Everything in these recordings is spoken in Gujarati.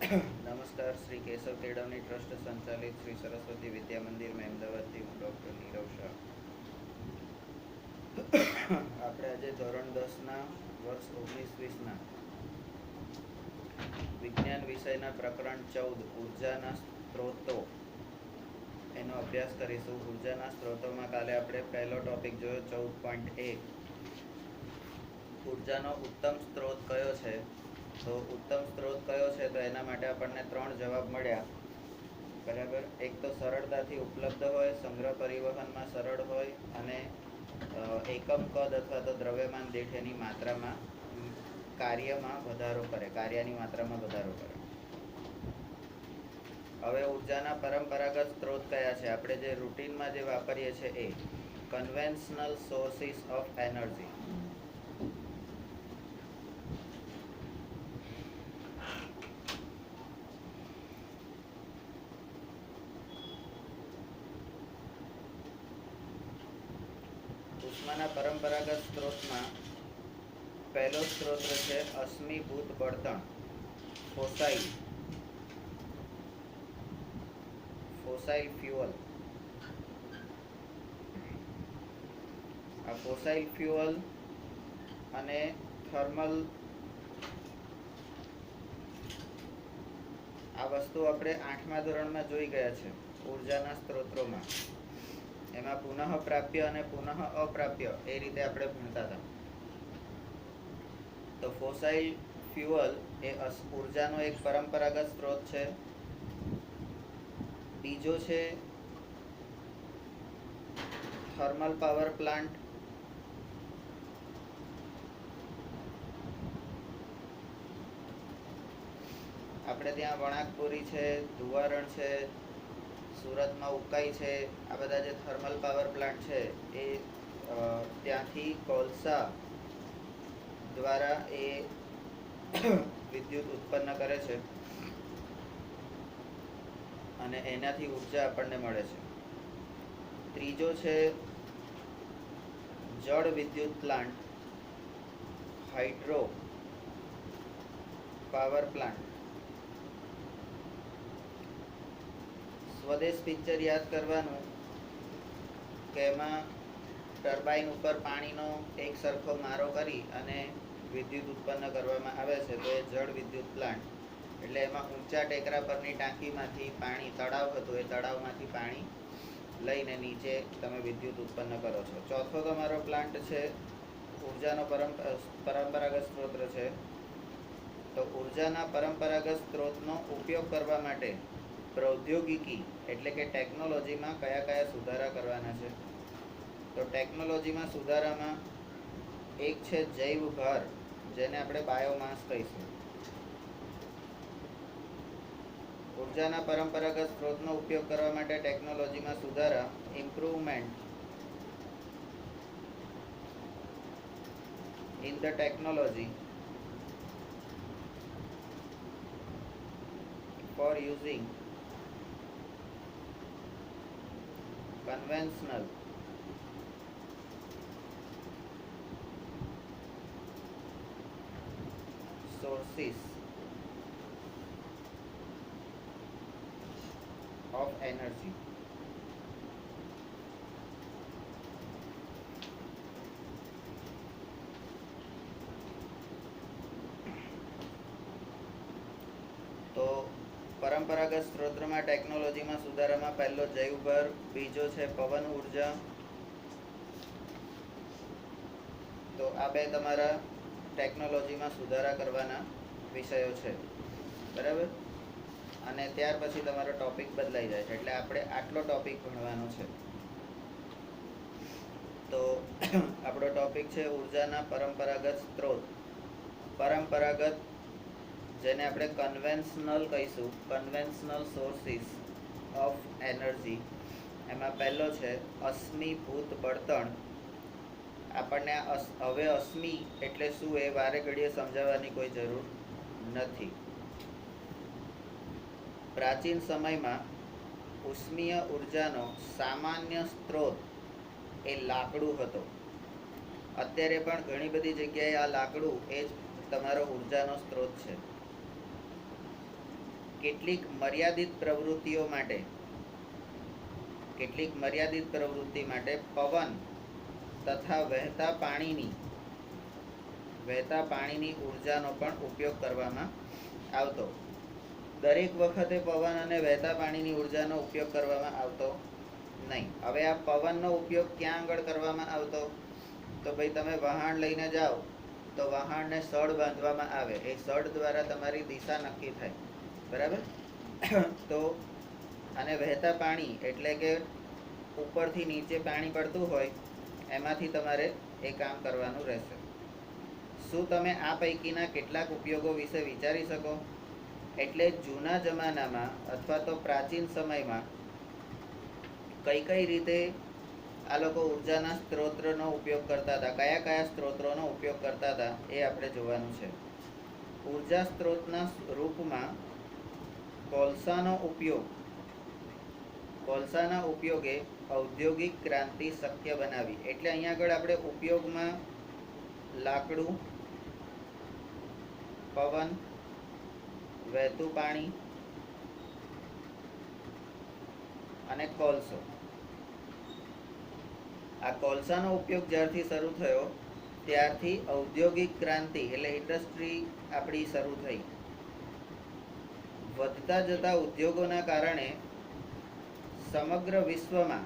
નમસ્કાર. શ્રી કેશવ કેળવણી ટ્રસ્ટ સંચાલિત શ્રી સરસ્વતી વિદ્યા મંદિરમાં અમદાવાદથી હું ડૉક્ટર નીરવ શાહ. આપણે આજે ધોરણ 10ના વર્ષ 19-20ના વિજ્ઞાન વિષયના પ્રકરણ 14 ઉર્જાના સ્ત્રોતો એનો અભ્યાસ કરીશું. ઉર્જાના સ્ત્રોતોમાં કાલે આપણે પહેલો ટોપિક જોયો 14.1 ઉર્જાનો ઉત્તમ સ્ત્રોત કયો છે. તો ઉત્તમ સ્ત્રોત કયો છે તો એના માટે આપણને 3 જવાબ મળ્યા. બરાબર. એક તો સરળતાથી ઉપલબ્ધ હોય, સંગ્રહ પરિવહનમાં સરળ હોય અને એકમ કદ અથવા તો દ્રવ્યમાન દીઠ એની માત્રામાં કાર્યની માત્રામાં વધારો કરે. હવે ઉર્જાના પરંપરાગત સ્ત્રોત કયા છે. આપણે જે રૂટીનમાં જે વાપરીએ છીએ એ કન્વેન્શનલ સોર્સિસ ઓફ એનર્જી. ઉષ્માના પરંપરાગત સ્ત્રોતમાં પહેલો સ્ત્રોત છે અશ્મિભૂત બળતણ, ફોસાઇલ ફ્યુઅલ. આ ફોસાઇલ ફ્યુઅલ અને થર્મલ, આ વસ્તુ આપણે 8મા ધોરણમાં જોઈ ગયા છે ઉર્જાના સ્ત્રોતોમાં. એમાં પુનઃ પ્રાપ્ય અને પુનઃ અપ્રાપ્ય એ રીતે આપણે ભણતા હતા. તો ફોસાઇલ ફ્યુઅલ એ ઉર્જાનો એક પરંપરાગત સ્ત્રોત છે. બીજો છે થર્મલ પાવર પ્લાન્ટ. આપણે ત્યાં વણાકપુરી છે, ધુવારણ છે, સુરતમાં ઉકાઈ છે. આ બધા જે થર્મલ પાવર પ્લાન્ટ છે એ ત્યાંથી કોલસા દ્વારા એ વિદ્યુત ઉત્પન્ન કરે છે અને એનાથી ઉર્જા આપણને મળે છે. ત્રીજો છે જળ વિદ્યુત પ્લાન્ટ, હાઇડ્રો પાવર પ્લાન્ટ. સ્વદેશ પિક્ચર યાદ કરવાનું કે એમાં ટર્બાઇન ઉપર પાણીનો એક સરખો મારો કરી અને વિદ્યુત ઉત્પન્ન કરવામાં આવે છે. તો એ જળ વિદ્યુત પ્લાન્ટ એટલે એમાં ઊંચા ટેકરા પરની ટાંકીમાંથી પાણી, તળાવ હતું, એ તળાવમાંથી પાણી લઈને નીચે તમે વિદ્યુત ઉત્પન્ન કરો છો. ચોથો તમારો પ્લાન્ટ છે ઉર્જાનો પરંપરાગત સ્ત્રોત છે. તો ઉર્જાના પરંપરાગત સ્ત્રોતનો ઉપયોગ કરવા માટે પ્રૌદ્યોગિકી એટલે કે ટેકનોલોજીમાં કયા કયા સુધારા કરવાના છે. તો ટેકનોલોજીમાં સુધારામાં એક છે જૈવ ભાર, જેને આપણે બાયોમાસ કહીશું. ઉર્જાના પરંપરાગત સ્ત્રોતનો ઉપયોગ કરવા માટે ટેકનોલોજીમાં સુધારા, improvement in the technology for using conventional sources of energy. તો પરંપરાગત સ્ત્રોતમાં ટેકનોલોજીમાં સુધારામાં પહેલો જૈવભાર, બીજો છે પવન ઉર્જા. તો આ બે તમારા ટેકનોલોજીમાં સુધારા કરવાના વિષયો છે. બરાબર. અને ત્યાર પછી તમારો ટોપિક બદલાઈ જાય છે. એટલે આપણે આટલો ટોપિક ભણવાનો છે. તો આપણો ટોપિક છે ઉર્જાના પરંપરાગત સ્ત્રોત. પરંપરાગત, જેને આપણે કન્વેન્શનલ કહીશું, કન્વેન્શનલ સોર્સિસ ઓફ એનર્જી. એમાં પહેલો છે અશ્મિભૂત બળતણ. આપણને હવે અશ્મિ એટલે શું એ વારે ઘડીએ સમજાવવાની કોઈ જરૂર નથી. પ્રાચીન સમયમાં ઉષ્મીય ઉર્જાનો સામાન્ય સ્ત્રોત એ લાકડું હતો. અત્યારે પણ ઘણી બધી જગ્યાએ આ લાકડું એ જ તમારો ઉર્જાનો સ્ત્રોત છે. કેટલીક મર્યાદિત પ્રવૃત્તિ માટે પવન તથા વહેતા પાણીની ઉર્જાનો પણ ઉપયોગ કરવામાં આવતો. દરેક વખતે પવન અને વહેતા પાણીની ઉર્જાનો ઉપયોગ કરવામાં આવતો નહીં. હવે આ પવનનો ઉપયોગ ક્યાં આગળ કરવામાં આવતો? તો ભાઈ તમે વહાણ લઈને જાઓ તો વહાણને સળ બાંધવામાં આવે. એ સળ દ્વારા તમારી દિશા નક્કી થાય, બરાબર? તો અને વહેતા પાણી એટલે કે ઉપરથી નીચે પાણી પડતું હોય એમાંથી તમારે એ કામ કરવાનું રહેશે. શું તમે આ પૈકીના કેટલાક ઉપયોગો વિશે વિચારી શકો? એટલે જૂના જમાનામાં અથવા તો પ્રાચીન સમયમાં કઈ રીતે આ લોકો ઉર્જાના સ્ત્રોતનો ઉપયોગ કરતા હતા, કયા સ્ત્રોતોનો ઉપયોગ કરતા હતા એ આપણે જોવાનું છે. ઉર્જા સ્ત્રોતના રૂપમાં કોલસાના ઉપયોગે ઔદ્યોગિક ક્રાંતિ શક્ય બનાવી. એટલે અહીંયા આગળ આપણે ઉપયોગમાં લાકડું, પવન, વહેતું પાણી અને કોલસો. આ કોલસાનો ઉપયોગ જ્યારથી શરૂ થયો ત્યારથી ઔદ્યોગિક ક્રાંતિ એટલે ઇન્ડસ્ટ્રી આપણી શરૂ થઈ. વધતા જતા ઉદ્યોગોના કારણે સમગ્ર વિશ્વમાં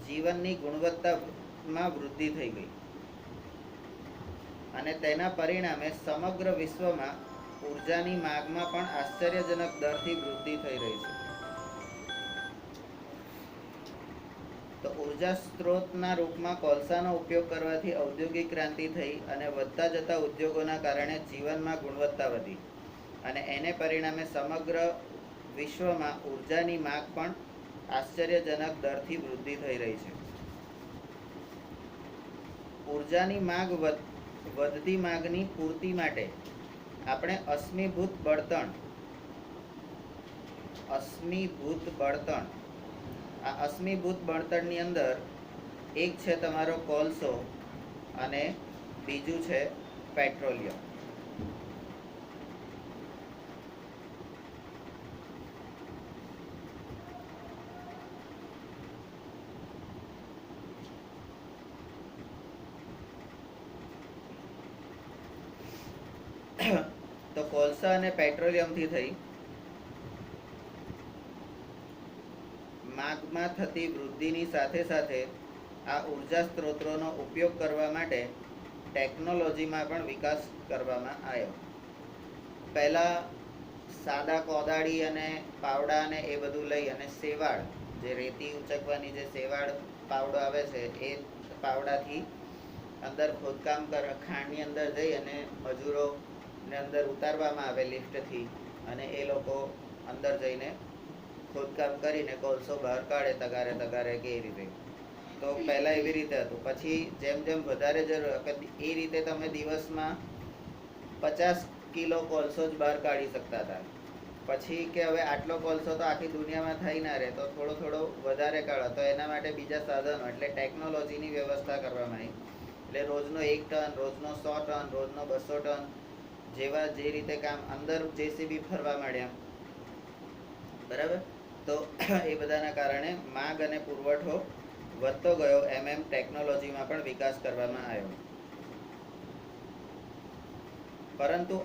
જીવનની ગુણવત્તામાં વૃદ્ધિ થઈ ગઈ અને તેના પરિણામે સમગ્ર વિશ્વમાં ઉર્જાની માંગમાં પણ આશ્ચર્યજનક દરથી વૃદ્ધિ થઈ રહી છે. તો ઉર્જા સ્ત્રોતના રૂપમાં કોલસાનો ઉપયોગ કરવાથી ઔદ્યોગિક ક્રાંતિ થઈ અને વધતા જતા ઉદ્યોગોના કારણે જીવનમાં ગુણવત્તા વધી અને એને પરિણામે સમગ્ર વિશ્વમાં ઉર્જાની માંગ પણ આશ્ચર્યજનક દરથી વૃદ્ધિ થઈ રહી છે. ઉર્જાની માંગ વધતી માંગની પૂર્તિ માટે આપણે અશ્મિભૂત બળતણ આ અશ્મિભૂત બળતણની અંદર એક છે તમારો કોલસો અને બીજું છે પેટ્રોલિયમ. તો કોલસા અને પેટ્રોલિયમથી થઈ માંગમાં થતી વૃદ્ધિની સાથે સાથે આ ઉર્જા સ્ત્રોતોનો ઉપયોગ કરવા માટે ટેકનોલોજીમાં પણ વિકાસ કરવામાં આવ્યો. પહેલાં સાદા કોદાળી અને પાવડા અને એ બધું લઈ અને શેવાળ, જે રેતી ઉચકવાની જે શેવાળ પાવડો આવે છે એ પાવડાથી અંદર ખોદકામ ખાણની અંદર જઈ અને મજૂરોને અંદર ઉતારવામાં આવે લિફ્ટથી અને એ લોકો અંદર જઈને ખોદકામ કરીને કોલસો બહાર કાઢે તગારે કે એ રીતે. તો પહેલાં એવી રીતે હતું. પછી જેમ વધારે જરૂર એ રીતે તમે દિવસમાં 50 કિલો કોલસો જ બહાર કાઢી શકતા હતા. પછી કે હવે આટલો કોલસો તો આખી દુનિયામાં થઈ ના રહે, તો થોડો વધારે કાઢો. તો એના માટે બીજા સાધનો એટલે ટેકનોલોજીની વ્યવસ્થા કરવામાં આવી. એટલે રોજનો 1 ટન, રોજનો 100 ટન, રોજનો 200 ટન જેવા જે રીતે કામ અંદર જેસીબી ફરવા માંડ્યા, બરાબર? તો એ બધાના કારણે માંગ અને પુરવઠો વધતો ગયો, એમ ટેકનોલોજીમાં પણ વિકાસ કરવામાં આવ્યો. પરંતુ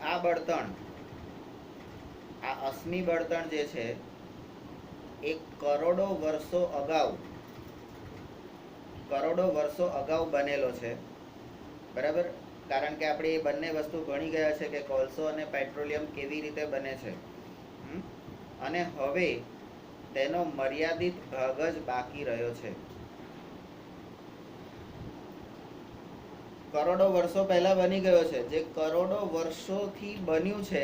આ અશ્મિ બળતણ જે છે એ કરોડો વર્ષો અગાઉ બનેલો છે, બરાબર? કારણ કે આપણે એ બંને વસ્તુ ભણી ગયા છે કે કોલસો અને પેટ્રોલિયમ કેવી રીતે બને છે. અને હવે તેનો મર્યાદિત ભાગ જ બાકી રહ્યો છે. કરોડો વર્ષો પહેલા બની ગયો છે. જે કરોડો વર્ષોથી બન્યું છે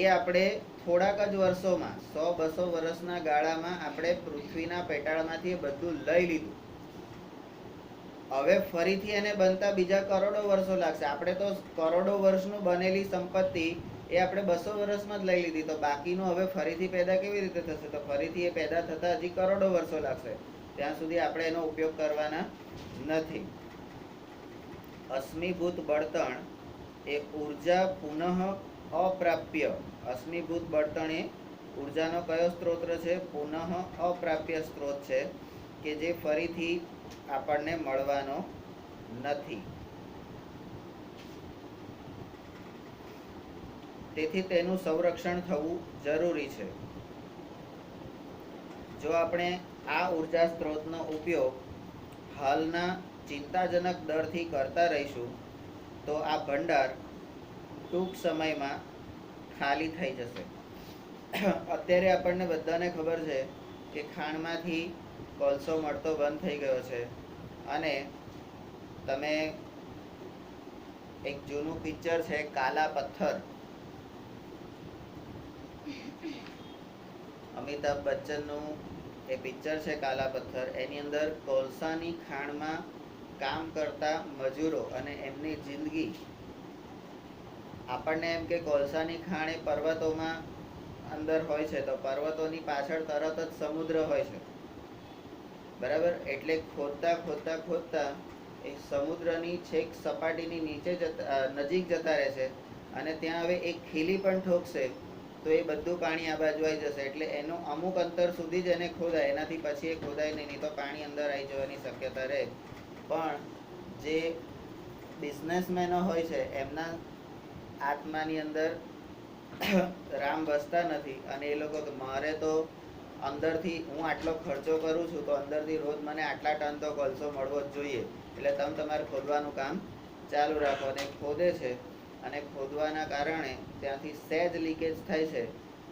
એ આપણે થોડાક જ વર્ષોમાં 100-200 વર્ષના ગાળામાં આપણે પૃથ્વીના પેટાળમાંથી બધું લઈ લીધું. હવે ફરીથી એને બનતા બીજા કરોડો વર્ષો લાગશે. આપણે તો કરોડો વર્ષનું બનેલી સંપત્તિ એ આપણે 200 વર્ષમાં જ લઈ લીધી. તો બાકીનું હવે ફરીથી પેદા કેવી રીતે થશે? તો ફરીથી એ પેદા થતા હજી કરોડો વર્ષો લાગશે. ત્યાં સુધી આપણે એનો ઉપયોગ કરવાના નથી. અશ્મિભૂત બળતણ એ ઉર્જા પુનઃ અપ્રાપ્ય. અશ્મિભૂત બળતણ એ ઉર્જાનો કયો સ્ત્રોત છે? પુનઃ અપ્રાપ્ય સ્ત્રોત છે કે જે ફરીથી આપણને મળવાનો નથી. તેથી તેનું સંરક્ષણ થવું જરૂરી છે. જો આપણે આ ઉર્જા સ્ત્રોતનો ઉપયોગ હાલના ચિંતાજનક દરથી કરતા રહીશું તો આ ભંડાર ટૂંક સમયમાં ખાલી થઈ જશે. અત્યારે આપણને બધાને ખબર છે કે ખાણમાંથી કોલસો મળતો બંધ થઈ ગયો છે. અને તમે એક જૂનું પિક્ચર છે કાલા પથ્થર, અમિતાભ બચ્ચનનું એ પિક્ચર છે કાલા પથ્થર. એની અંદર કોલસાની ખાણમાં કામ કરતા મજૂરો અને એમની જિંદગી. આપણને એમ કે કોલસાની ખાણ એ પર્વતોમાં અંદર હોય છે, તો પર્વતોની પાછળ તરત જ સમુદ્ર હોય છે, બરાબર? એટલે ખોદતા ખોદતા ખોદતા એ સમુદ્રની છેક સપાટીની નીચે નજીક જતા રહે છે. અને ત્યાં હવે એક ખીલી પણ ઠોકશે તો એ બધું પાણી આ બાજુ આવી જશે. એટલે એનું અમુક અંતર સુધી જ એને ખોદાય, એનાથી પછી એ ખોદાય નહીં તો પાણી અંદર આવી જવાની શક્યતા રહે. પણ જે બિઝનેસમેનો હોય છે એમના આત્માની અંદર રામ વસતા નથી, અને એ લોકો મારે તો અંદરથી હું આટલો ખર્ચો કરું છું તો અંદરથી રોજ મને આટલા ટન તો કોલસો મળવો જ જોઈએ. એટલે તમે તમારે ખોદવાનું કામ ચાલુ રાખો. અને ખોદે છે, અને ખોદવાના કારણે ત્યાંથી સહેજ લીકેજ થાય છે.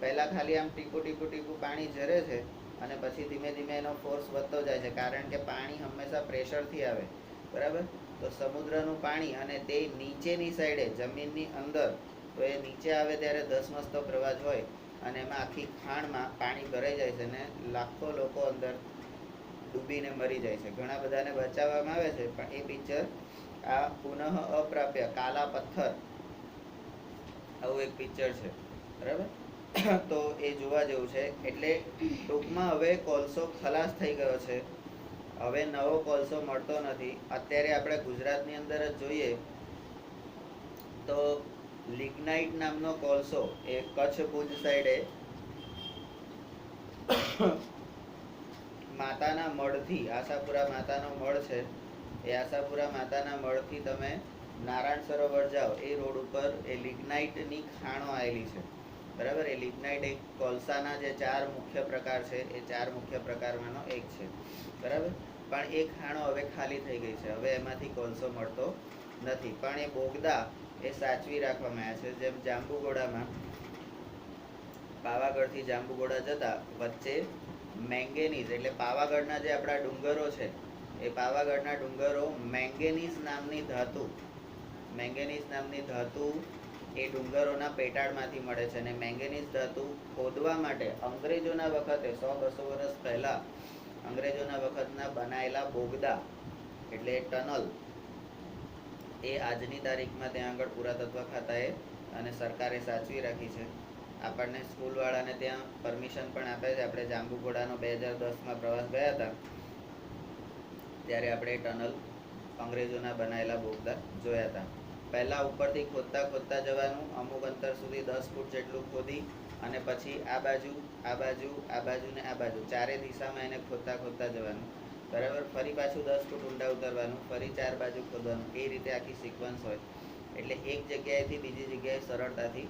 પહેલાં ખાલી આમ ટીપું ટીપું ટીપું પાણી ઝરે છે, અને પછી ધીમે ધીમે એનો ફોર્સ વધતો જાય છે, કારણ કે પાણી હંમેશા પ્રેશરથી આવે, બરાબર? તો સમુદ્રનું પાણી અને તે નીચેની સાઈડે જમીનની અંદર, તો એ નીચે આવે ત્યારે ધસમસતો પ્રવાહ હોય, અને એમાં આખી ખાણમાં પાણી ભરાઈ જાય છે, અને લાખો લોકો અંદર ડૂબીને મરી જાય છે. ઘણા બધાને બચાવવામાં આવે છે, પણ એ પિક્ચર આ પુનઃ અપ્રાપ્ય કાલા પથ્થર આવું એક પિક્ચર છે, બરાબર? તો એ જોવા જેવું છે. એટલે ટૂંકમાં હવે કોલસો ખલાસ થઈ ગયો છે. હવે નવો કોલસો મળતો નથી. અત્યારે આપણે ગુજરાતની અંદર જ જોઈએ તો લિગ્નાઇટ નામનો કોલસો એ કચ્છ ભુજ સાઈડે માતાના મળથી, આશાપુરા માતાનો મળ છે, એ આશાપુરા માતાના મળથી તમે નારાયણ સરોવર જાઓ, એ રોડ ઉપર એ લિગ્નાઇટની ખાણો આવેલી છે, બરાબર? એ લિગ્નાઇટ એક કોલસાના જે 4 મુખ્ય પ્રકાર છે એ 4 મુખ્ય પ્રકારમાંનો એક છે, બરાબર? પણ એ ખાણો હવે ખાલી થઈ ગઈ છે. હવે એમાંથી કોલસો મળતો નથી. પણ એ બોગદા એ સાચવી રાખવામાં આવ્યા છે. જેમ જાંબુઘોડામાં, પાવાગઢથી જાંબુઘોડા જતા વચ્ચે મેંગેનીઝ, એટલે પાવાગઢના જે આપણા ડુંગરો છે એ પાવાગઢના ડુંગરો મેંગેનીઝ નામની ધાતુ એ ડુંગરોના પેટાળમાંથી મળે છે. અને મેંગેનીઝ ધાતુ ખોદવા માટે અંગ્રેજોના વખતે 100-200 વર્ષ પહેલા અંગ્રેજોના વખતના બનાયેલા બોગદા એટલે ટનલ એ આજની તારીખમાં ત્યાં આગળ પુરાતત્વ ખાતાએ અને સરકારે સાચવી રાખી છે. આપણને સ્કૂલવાળાને ત્યાં પરમિશન પણ આપે છે. આપણે જાંબુઘોડાનો 2010માં પ્રવાસ ગયા હતા ત્યારે આપણે ટનલ અંગ્રેજોના બનાવેલા બોગદા જોયા હતા. પહેલાં ઉપરથી ખોદતા ખોદતા જવાનું, અમુક અંતર સુધી 10 ફૂટ જેટલું ખોદી, અને પછી આ બાજુ આ બાજુ આ બાજુ ને આ બાજુ ચારે દિશામાં એને ખોદતા ખોદતા જવાનું, બરાબર? ફરી પાછું 10 ફૂટ ઊંડા ઉતરવાનું, ફરી 4 બાજુ ખોદવાનું. એ રીતે આખી સિક્વન્સ હોય. એટલે એક જગ્યાએથી બીજી જગ્યાએ સરળતાથી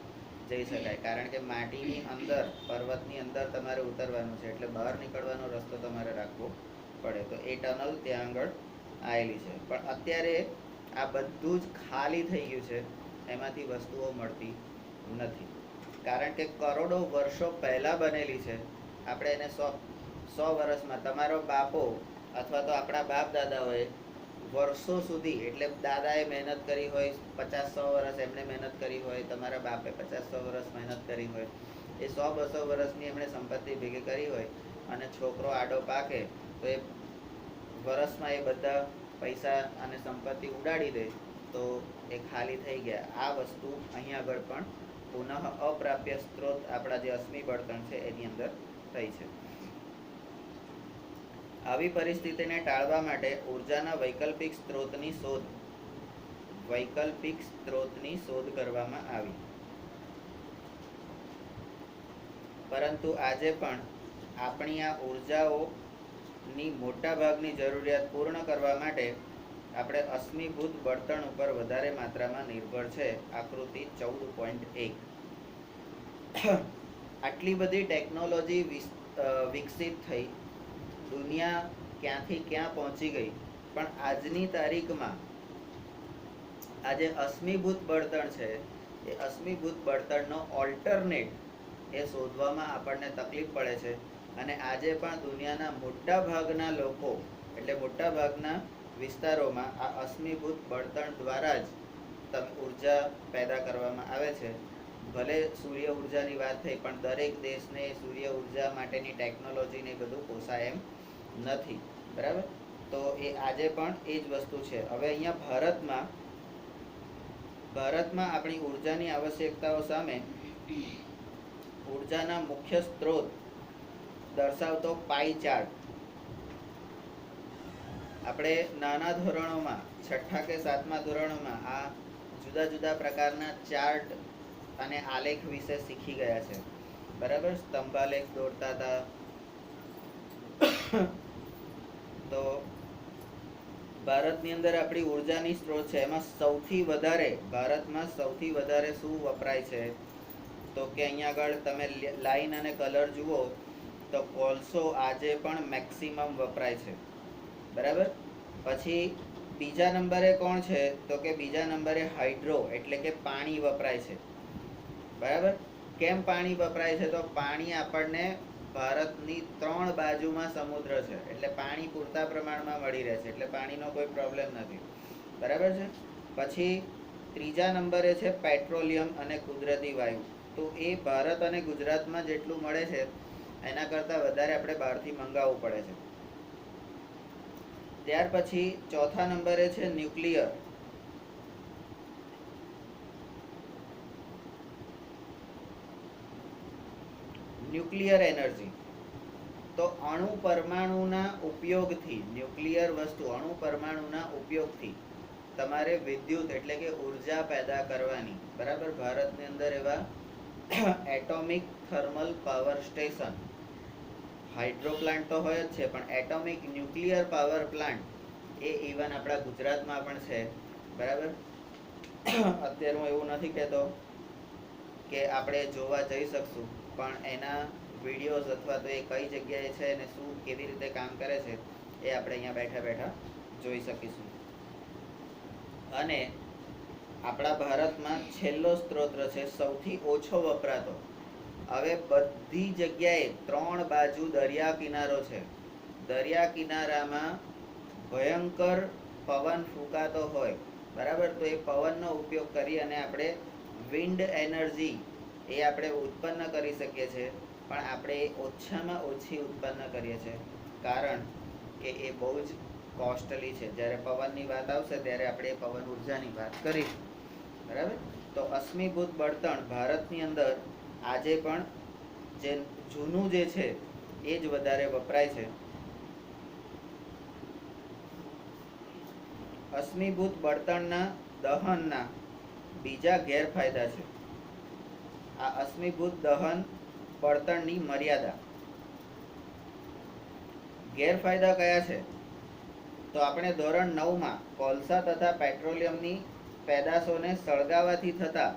જઈ શકાય, કારણ કે માટીની અંદર, પર્વતની અંદર તમારે ઉતરવાનું છે, એટલે બહાર નીકળવાનો રસ્તો તમારે રાખવો પડે. તો એ ટનલ ત્યાં આગળ આવેલી છે. પણ અત્યારે આ બધું જ ખાલી થઈ ગયું છે, એમાંથી વસ્તુઓ મળતી નથી, કારણ કે કરોડો વર્ષો પહેલાં બનેલી છે. આપણે એને 100 વર્ષમાં, તમારો બાપો અથવા તો આપણા બાપ દાદાઓએ વર્ષો સુધી, એટલે દાદાએ મહેનત કરી હોય 50-100 વર્ષ એમણે મહેનત કરી હોય, તમારા બાપે 50-100 વર્ષ મહેનત કરી હોય, એ 100-200 વર્ષની એમણે સંપત્તિ ભેગી કરી હોય, અને છોકરો આડો પાકે તો એ વર્ષમાં એ બધા પૈસા અને સંપત્તિ ઉડાડી દે, તો એ ખાલી થઈ ગયા. આ વસ્તુ અહીંયા આગળ પણ પુનઃ અપ્રાપ્ય સ્ત્રોત, આપણા જે અશ્મિ બળતણ છે એની અંદર થઈ છે. આવી પરિસ્થિતિને ટાળવા માટે ઉર્જાના વૈકલ્પિક સ્ત્રોતની શોધ, કરવામાં આવી. પરંતુ આજે પણ આપણી આ ઉર્જાઓની મોટાભાગની જરૂરિયાત પૂર્ણ કરવા માટે આપણે અશ્મિભૂત બળતણ ઉપર વધારે માત્રામાં નિર્ભર છે. આકૃતિ 14.1. આટલી બધી ટેકનોલોજી વિકસિત થઈ, દુનિયા ક્યાંથી ક્યાં પહોંચી ગઈ, પણ આજની તારીખમાં આજે અશ્મિભૂત બળતણ છે એ અશ્મિભૂત બળતણનો ઓલ્ટરનેટ એ શોધવામાં આપણને તકલીફ પડે છે. અને આજે પણ દુનિયાના મોટા ભાગના લોકો એટલે મોટા ભાગના વિસ્તારોમાં આ અશ્મિભૂત બળતણ દ્વારા જ ઉર્જા પેદા કરવામાં આવે છે. ભલે સૂર્ય ઉર્જાની વાત થઈ, પણ દરેક દેશને સૂર્ય ઉર્જા માટેની ટેકનોલોજીને બધું પોસાય એમ નથી. બરાબર? તો એ આજે પણ એ જ વસ્તુ છે. હવે અહીંયા ભારતમાં આપણી ઉર્જાની આવશ્યકતાઓ સામે ઉર્જાના મુખ્ય સ્ત્રોત દર્શાવતો પાઈ ચાર્ટ આપણે નાના ધોરણોમાં 6ઠ્ઠા કે 7મા ધોરણોમાં આ જુદા જુદા પ્રકારના ચાર્ટ અને આલેખ વિશે શીખી ગયા છે. બરાબર? સ્તંભાલેખ દોરતા હતા. તો ભારતની અંદર આપણી ઉર્જાની સ્ત્રોત છે, એમાં ભારતમાં સૌથી વધારે શું વપરાય છે? તો કે અહીંયા આગળ તમે લાઈન અને કલર જુઓ તો કોલસો આજે પણ મેક્સિમમ વપરાય છે. બરાબર? પછી બીજા નંબરે કોણ છે? તો કે બીજા નંબરે હાઇડ્રો એટલે કે પાણી વપરાય છે. બરાબર? કેમ પાણી વપરાય છે? તો પાણી આપણને ભારતની 3 બાજુમાં સમુદ્ર છે, એટલે પાણી પૂરતા પ્રમાણમાં મળી રહે છે, એટલે પાણીનો કોઈ પ્રોબ્લેમ નથી. બરાબર છે? પછી ત્રીજા નંબરે છે પેટ્રોલિયમ અને કુદરતી વાયુ. તો એ ભારત અને ગુજરાતમાં જેટલું મળે છે એના કરતાં વધારે આપણે બહારથી મંગાવવું પડે છે. ત્યાર પછી ચોથા નંબરે છે ન્યુક્લિયર એનર્જી. તો અણુ પરમાણુના ઉપયોગથી તમારે વિદ્યુત એટલે કે ઉર્જા પેદા કરવાની. બરાબર? ભારતની અંદર એવા atomic thermal power station, hydro plant તો હોય જ છે, પણ એટોમિક ન્યુક્લિયર પાવર પ્લાન્ટ એ ઇવન આપણા ગુજરાતમાં પણ છે. બરાબર? અત્યારે હું એવું નથી કહેતો કે આપણે જોવા જઈ શકશું, પણ એના વિડીયોઝ અથવા તો એ કઈ જગ્યાએ છે અને શું કેવી રીતે કામ કરે છે એ આપણે અહીંયા બેઠા બેઠા જોઈ શકીશું. અને આપણા ભારતમાં છેલ્લો સ્ત્રોત છે સૌથી ઓછો વપરાતો. હવે બધી જગ્યાએ 3 બાજુ દરિયા કિનારો છે. દરિયા કિનારામાં ભયંકર પવન ફૂંકાતો હોય. બરાબર? તો એ પવનનો ઉપયોગ કરી અને આપણે વિન્ડ એનર્જી એ આપણે ઉત્પન્ન કરી શકીએ છીએ, પણ આપણે ઓછામાં ઓછી ઉત્પન્ન કરીએ છીએ, કારણ કે એ બહુ જ કોસ્ટલી છે. જ્યારે પવનની વાત આવશે ત્યારે આપણે પવન ઉર્જાની વાત કરીશું. બરાબર? તો અશ્મિભૂત બળતણ ભારતની અંદર આજે પણ જે જૂનું જે છે એ જ વધારે વપરાય છે. અશ્મિભૂત બળતણના દહનના બીજા ગેરફાયદા છે. આ અશ્મિભૂત દહન બળતણની મર્યાદા. ગેરફાયદા કયા છે? તો આપણે ધોરણ 9માં કોલસા તથા પેટ્રોલિયમની પેદાશોને સળગાવવાથી થતા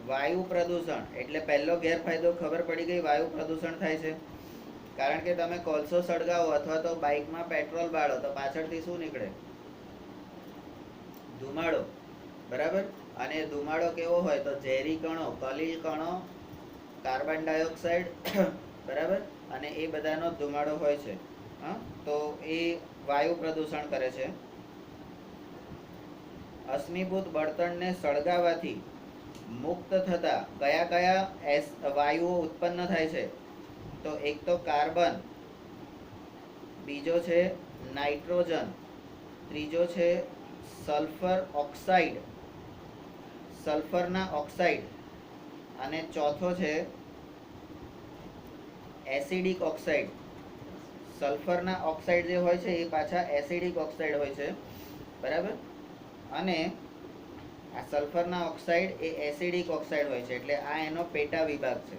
વાયુ પ્રદૂષણ, એટલે પહેલો ગેરફાયદો ખબર પડી ગઈ, વાયુ પ્રદૂષણ થાય છે. કારણ કે તમે કોલસો સળગાવો અથવા તો બાઇકમાં પેટ્રોલ બાળો તો પાછળથી શું નીકળે? ધુમાડો. બરાબર? અને ધુમાડો કેવો હોય? તો ઝેરી કણો, કલીલ કણો, કાર્બન ડાયોક્સાઇડ, બરાબર, અને એ બધાનો ધુમાડો હોય છે. તો એ વાયુ પ્રદૂષણ કરે છે. અશ્મિભૂત બળતણને સળગાવવાથી મુક્ત થતા કયા કયા વાયુઓ ઉત્પન્ન થાય છે? તો એક તો કાર્બન, બીજો છે નાઇટ્રોજન, ત્રીજો છે સલ્ફર ઓક્સાઇડ, સલ્ફરના ઓક્સાઇડ, અને ચોથો છે એસિડિક ઓક્સાઇડ. સલ્ફરના ઓક્સાઇડ જે હોય છે એ પાછા એસિડિક ઓક્સાઇડ હોય છે. બરાબર? અને આ સલ્ફરના ઓક્સાઇડ એ એસિડિક ઓક્સાઇડ હોય છે, એટલે આ એનો પેટા વિભાગ છે.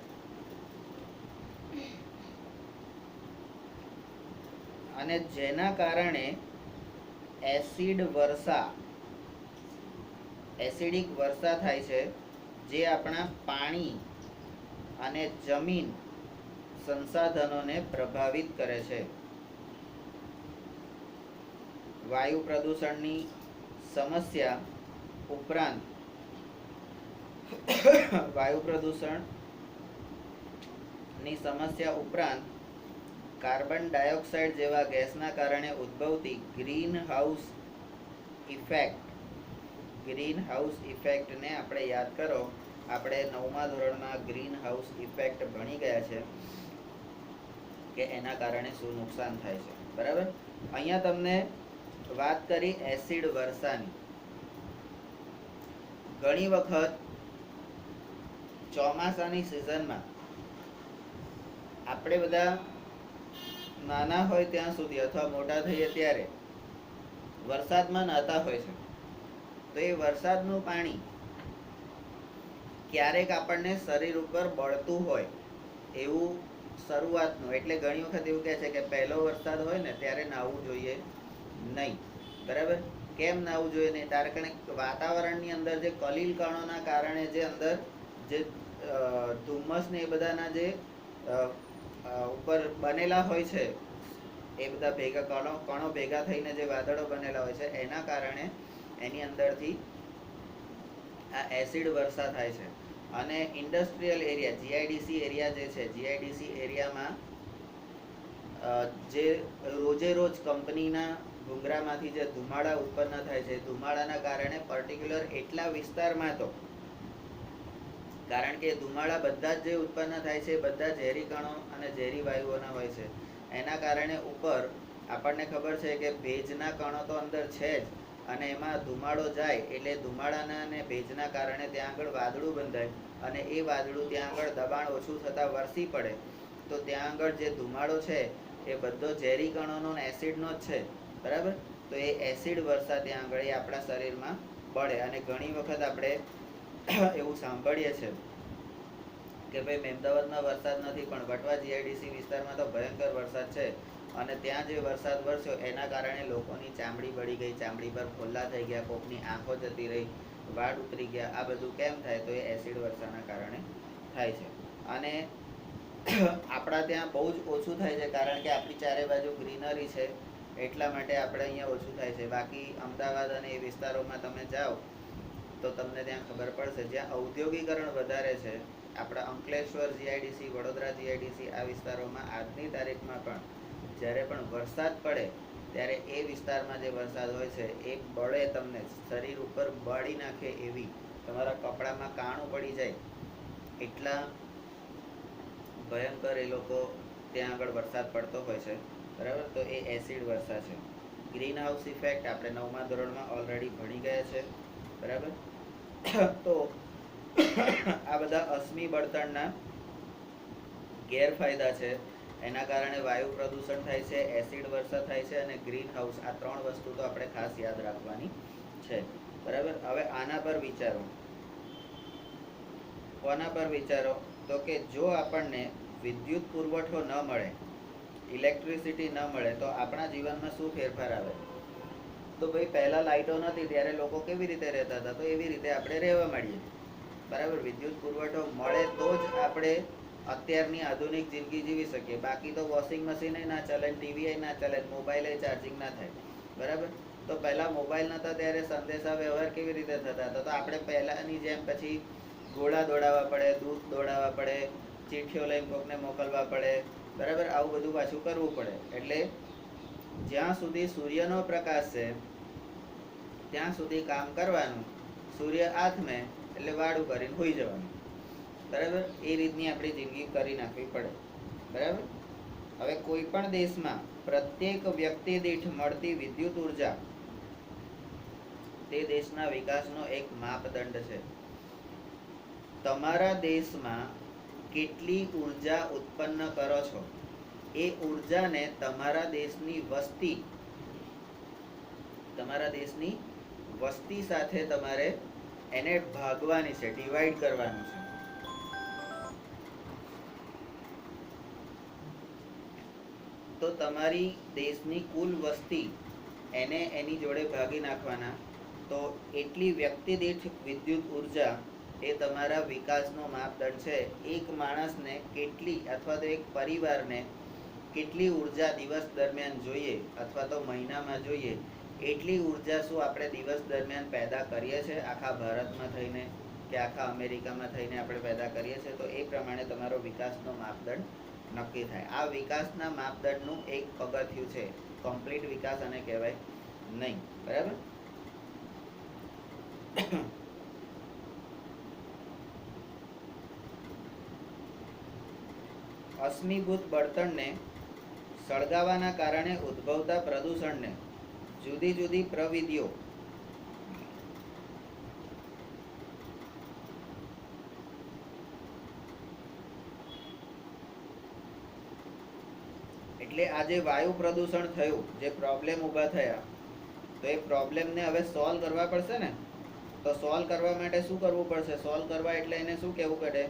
અને જેના કારણે એસિડ વર્ષા, એસિડિક વર્ષા થાય છે, જે આપણા પાણી અને જમીન સંસાધનોને પ્રભાવિત કરે છે. વાયુ પ્રદૂષણની સમસ્યા ઉપરાંત વાયુ પ્રદૂષણની સમસ્યા ઉપરાંત કાર્બન ડાયોક્સાઇડ જેવા ગેસના કારણે ઉદ્ભવતી ગ્રીન હાઉસ ઇફેક્ટને આપણે યાદ કરો. આપણે 9મા ધોરણમાં ગ્રીન હાઉસ ઇફેક્ટ ભણી ગયા છે કે એના કારણે શું નુકસાન થાય છે. બરાબર. અહીંયા તમને વાત કરી એસિડ વર્ષાની. ઘણી વખત ચોમાસાની સિઝનમાં આપણે બધા નાના હોય ત્યાં સુધી અથવા મોટા થઈએ ત્યારે વરસાદમાં નહાતા હોય છે. તો એ વરસાદનું પાણી ક્યારેક આપણને શરીર ઉપર બળતું હોય એવું શરૂઆતનું, એટલે ઘણી વખત એવું કહે છે કે પહેલો વરસાદ હોય ને ત્યારે નાહવું જોઈએ નહીં. બરાબર. કેમ નાહવું જોઈએ નહીં? કારણ કે વાતાવરણની અંદર જે કલીલ કણોના કારણે જે અંદર જે ધુમ્મસ ને એ બધાના જે ઉપર બનેલા હોય છે, એ બધા કણો ભેગા થઈને જે વાદળો બનેલા હોય છે, એના કારણે એની અંદરથી આ એસિડ વર્ષા થાય છે. અને ઇન્ડસ્ટ્રીયલ એરિયા, જીઆઈડીસી એરિયા જે છે, જીઆઈડીસી એરિયામાં જે રોજે રોજ કંપનીના ભૂંગરામાંથી જે ધુમાડા ઉત્પન્ન થાય છે, ધુમાડાના કારણે પર્ટિક્યુલર એટલા વિસ્તારમાં તો, કારણ કે ધુમાડા બધા જ જે ઉત્પન્ન થાય છે બધા ઝેરી કણો અને ઝેરી વાયુઓના હોય છે. એના કારણે ઉપર આપણને ખબર છે કે ભેજના કણો તો અંદર છે જ, અને એમાં ધુમાડો જાય એટલે ધુમાડાના અને ભેજના કારણે ત્યાં આગળ વાદળું બંધાય, અને એ વાદળું ત્યાં આગળ દબાણ ઓછું થતાં વરસી પડે. તો ત્યાં આગળ જે ધુમાડો છે એ બધો ઝેરી કણોનો ને એસિડનો જ છે. બરાબર. તો એ એસિડ વર્ષા ત્યાં આગળ એ આપણા શરીરમાં પડે. અને ઘણી વખત આપણે એવું સાંભળીએ છીએ કે ભાઈ મહેમદાવાદમાં વરસાદ નથી, પણ વટવા જીઆઈડીસી વિસ્તારમાં તો ભયંકર વરસાદ છે, અને ત્યાં જે વરસાદ વરસ્યો એના કારણે લોકોની ચામડી બળી ગઈ, ચામડી પર ફોલ્લા થઈ ગયા, કોકની આંખો જતી રહી, વાળ ઉતરી ગયા. આ બધું કેમ થાય? તો એ એસિડ વર્ષાના કારણે થાય છે. અને આપણા ત્યાં બહુ જ ઓછું થાય છે, કારણ કે આપણી ચારે બાજુ ગ્રીનરી છે, એટલા માટે આપણે અહીંયા ઓછું થાય છે. બાકી અમદાવાદ અને એ વિસ્તારોમાં તમે જાઓ તો તમને ત્યાં ખબર પડશે, જ્યાં ઔદ્યોગિકરણ વધારે છે, આપણા અંકલેશ્વર જીઆઈડીસી, વડોદરા જીઆઈડીસી, આ વિસ્તારોમાં આજની તારીખમાં પણ જ્યારે પણ વરસાદ પડે ત્યારે એ વિસ્તારમાં જે વરસાદ હોય છે એ બળે, તમને શરીર ઉપર બાળી નાખે એવી, તમારા કપડામાં કાણું પડી જાય એટલા ભયંકર એ લોકો ત્યાં આગળ વરસાદ પડતો હોય છે. બરાબર. તો એ એસિડ વર્ષા છે. ગ્રીન હાઉસ ઇફેક્ટ આપણે 9મા ધોરણમાં ઓલરેડી ભણી ગયા છે. બરાબર. તો આ બધા અશ્મિ બળતણના ગેરફાયદા છે. એના કારણે વાયુ પ્રદૂષણ થાય છે, એસિડ વર્ષા થાય છે, અને ગ્રીન હાઉસ. આ 3 વસ્તુ તો આપણે ખાસ યાદ રાખવાની છે. બરાબર. હવે આના પર વિચારો. કોના પર વિચારો? તો કે જો આપણને વિદ્યુત પુરવઠો ન મળે, ઇલેક્ટ્રિસિટી ન મળે, તો આપણા જીવનમાં શું ફેરફાર આવે? તો ભાઈ પહેલા લાઇટો નથી ત્યારે લોકો કેવી રીતે રહેતા હતા? તો એવી રીતે આપણે રહેવા માંડીએ. બરાબર. વિદ્યુત પુરવઠો મળે તો જ આપણે અત્યારની આધુનિક જિંદગી જીવી શકીએ. બાકી તો વોશિંગ મશીન ના ચાલે, ટીવી ના ચાલે, મોબાઈલ ચાર્જિંગ ના થાય. બરાબર. તો પહેલા મોબાઈલ નતા ત્યારે સંદેશા વ્યવહાર કેવી રીતે થતા હતા? તો આપણે પહેલાની જેમ પછી ઘોડા દોડાવવા પડે, દૂધ દોડાવવા પડે, ચિઠ્ઠીઓ લઈને કોકને મોકલવા પડે. બરાબર. આવું બધું પાછું કરવું પડે. એટલે જ્યાં સુધી સૂર્યનો પ્રકાશ છે ત્યાં સુધી કામ કરવાનું. સૂર્ય આથમે એટલે વાળું કરીને હોઈ જવાનું. બરાબર. એ રીતની આપણી જિંદગી કરી નાખવી પડે. બરાબર. હવે કોઈ પણ દેશમાં પ્રત્યેક વ્યક્તિ દીઠ મળતી વિદ્યુત ઉર્જા તે દેશના વિકાસનો એક માપદંડ છે. તમારા દેશમાં કેટલી ઉર્જા ઉત્પન્ન કરો છો, એ ઉર્જાને તમારા દેશની વસ્તી સાથે તમારે એને ભાગવાની છે, ડિવાઈડ કરવાનું છે. તો તો તમારી દેશની કુલ વસ્તી એને એની જોડે ભાગી નાખવાના, તો એટલી વ્યક્તિ દીઠ વિદ્યુત ઉર્જા એ તમારા વિકાસનો માપદંડ છે. એક માણસને કેટલી અથવા તો એક પરિવારને કેટલી ઉર્જા દિવસ દરમિયાન જોઈએ અથવા તો મહિનામાં જોઈએ, એટલી ઉર્જા શું આપણે દિવસ દરમિયાન પેદા કરીએ છીએ આખા ભારતમાં થઈને કે આખા અમેરિકામાં થઈને આપણે પેદા કરીએ છીએ. તો એ પ્રમાણે તમારો વિકાસનો માપદંડ નક્કી થાય. આ વિકાસના માપદંડનું એક પગથિયું છે. કમ્પ્લીટ વિકાસ અને કહેવાય નહીં. બરાબર. અશ્મિભૂત બળતણને સળગાવાના કારણે ઉદ્ભવતા પ્રદૂષણને જુદી જુદી પ્રવિધિઓ એટલે આ જે વાયુ પ્રદૂષણ થયું, જે પ્રોબ્લેમ ઊભા થયા, તો એ પ્રોબ્લેમને હવે સોલ્વ કરવા પડશે ને. તો સોલ્વ કરવા માટે શું કરવું પડશે? સોલ્વ કરવા એટલે એને શું કહેવું પડે?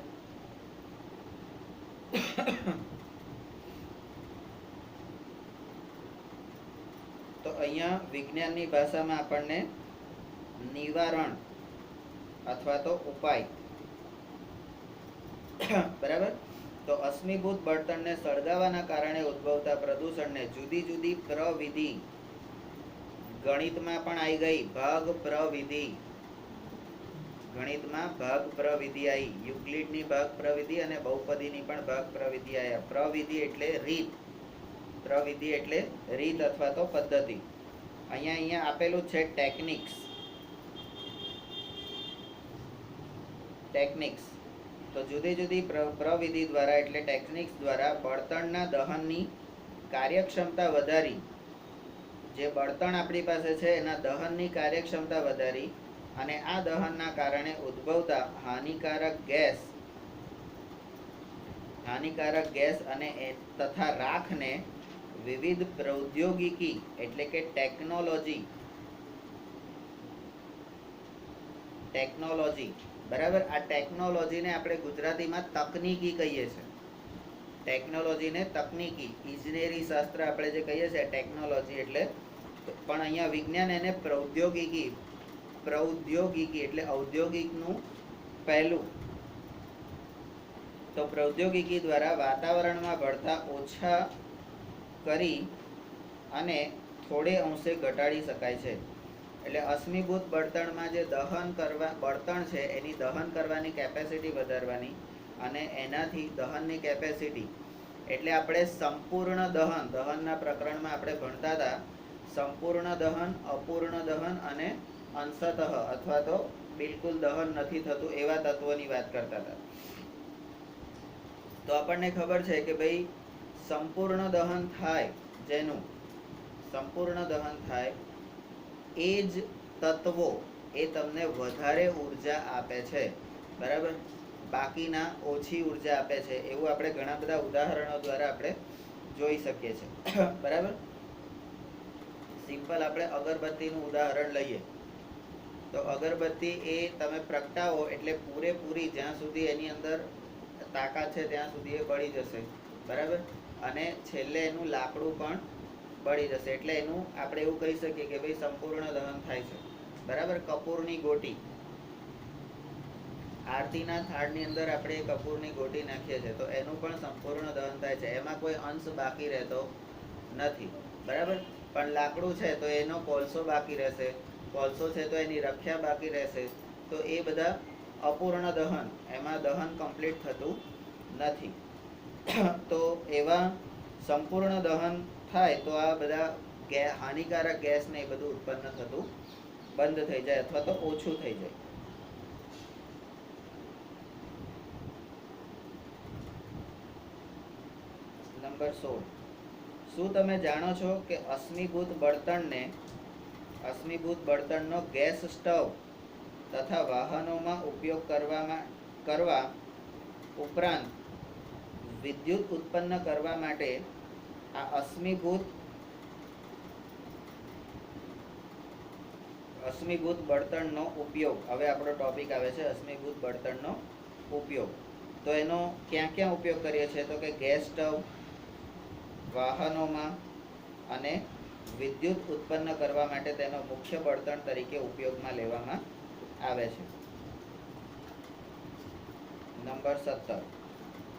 તો અહીંયા વિજ્ઞાનની ભાષામાં આપણને નિવારણ અથવા તો ઉપાય, બરાબર. તો અશ્મિભૂત બળતણને સળગાવાના કારણે ઉદ્ભવતા પ્રદૂષણને જુદી જુદી પ્રવિધિ, ગણિતમાં પણ આવી ગઈ ભાગ પ્રવિધિ. ગણિતમાં ભાગ પ્રવિધિ આવી, યુક્લિડની ભાગ પ્રવિધિ અને બહુપદીની પણ ભાગ પ્રવિધિ આવ્યા. પ્રવિધિ એટલે રીત, પ્રવિધિ એટલે રીત અથવા તો પદ્ધતિ. અહીંયા આપેલું છે ટેકનિક્સ. ટેકનિક્સ તો જુદી જુદી પ્રવિધિ દ્વારા એટલે ટેકનિક્સ દ્વારા બળતણના દહનની કાર્યક્ષમતા વધારી, જે બળતણ આપણી પાસે છે એના દહનની કાર્યક્ષમતા વધારી અને આ દહનના કારણે ઉદ્ભવતા હાનિકારક ગેસ અને તથા રાખને વિવિધ પ્રૌદ્યોગિકી એટલે કે ટેકનોલોજી, બરાબર. આ ટેકનોલોજીને આપણે ગુજરાતીમાં તકનીકી કહીએ છીએ. ટેકનોલોજીને તકનીકી, ઇજનેરી શાસ્ત્ર આપણે જે કહીએ છીએ ટેકનોલોજી એટલે, પણ અહીંયા વિજ્ઞાન એને પ્રૌદ્યોગિકી એટલે ઔદ્યોગિકનું પહેલું. તો પ્રૌદ્યોગિકી દ્વારા વાતાવરણમાં ભળતા ઓછા કરી અને થોડે અંશે ઘટાડી શકાય છે. એટલે અશ્મિભૂત બળતણમાં જે બળતણ છે એની દહન કરવાની કેપેસિટી વધારવાની, અને એનાથી દહનની કેપેસિટી એટલે આપણે સંપૂર્ણ દહનના પ્રકરણમાં આપણે ભણતા હતા સંપૂર્ણ દહન, અપૂર્ણ દહન અને અંશતઃ અથવા તો બિલકુલ દહન નથી થતું એવા તત્વોની વાત કરતા હતા. તો આપણને ખબર છે કે ભાઈ સંપૂર્ણ દહન થાય, જેનું સંપૂર્ણ દહન થાય એ જ તત્વો એ તમને વધારે ઉર્જા આપે છે, બરાબર. બાકીના ઓછી ઉર્જા આપે છે. એવું આપણે ઘણા બધા ઉદાહરણો દ્વારા આપણે જોઈ શકીએ છીએ, બરાબર. સિમ્પલ આપણે અગરબત્તીનું ઉદાહરણ લઈએ તો અગરબત્તી એ તમે પ્રગટાવો એટલે પૂરેપૂરી જ્યાં સુધી એની અંદર તાકાત છે ત્યાં સુધી એ બળી જશે, બરાબર. અને છેલ્લે એનું લાકડું પણ બળી જશે. એટલે એનું આપણે એવું કહી શકીએ કે ભાઈ સંપૂર્ણ દહન થાય છે, બરાબર. કપૂરની ગોટી, આરતીના થાળની અંદર આપણે કપૂરની ગોટી નાખીએ છીએ તો એનું પણ સંપૂર્ણ દહન થાય છે, એમાં કોઈ અંશ બાકી રહેતો નથી, બરાબર. પણ લાકડું છે તો એનો કોલસો બાકી રહેશે, કોલસો છે તો એની રખ્યા બાકી રહેશે. તો એ બધા અપૂર્ણ દહન, એમાં દહન કમ્પ્લીટ થતું નથી. તો એવા સંપૂર્ણ દહન થાય તો આ બધા હાનિકારક ગેસ ને એ બધું ઉત્પન્ન થતું બંધ થઈ જાય અથવા તો ઓછું થઈ જાય. નંબર 16, શું તમે જાણો છો કે અશ્મિભૂત બળતણનો ગેસ સ્ટવ તથા વાહનોમાં ઉપયોગ કરવા ઉપરાંત વિદ્યુત ઉત્પન્ન કરવા માટે આ અશ્મિભૂત બળતણનો ઉપયોગ, હવે આપણો ટોપિક આવે છે અશ્મિભૂત બળતણનો ઉપયોગ. તો એનો ક્યાં ક્યાં ઉપયોગ કરીએ છીએ? તો કે ગેસ સ્ટવ, વાહનોમાં અને વિદ્યુત ઉત્પન્ન કરવા માટે તેનો મુખ્ય બળતણ તરીકે ઉપયોગમાં લેવામાં આવે છે. નંબર 17.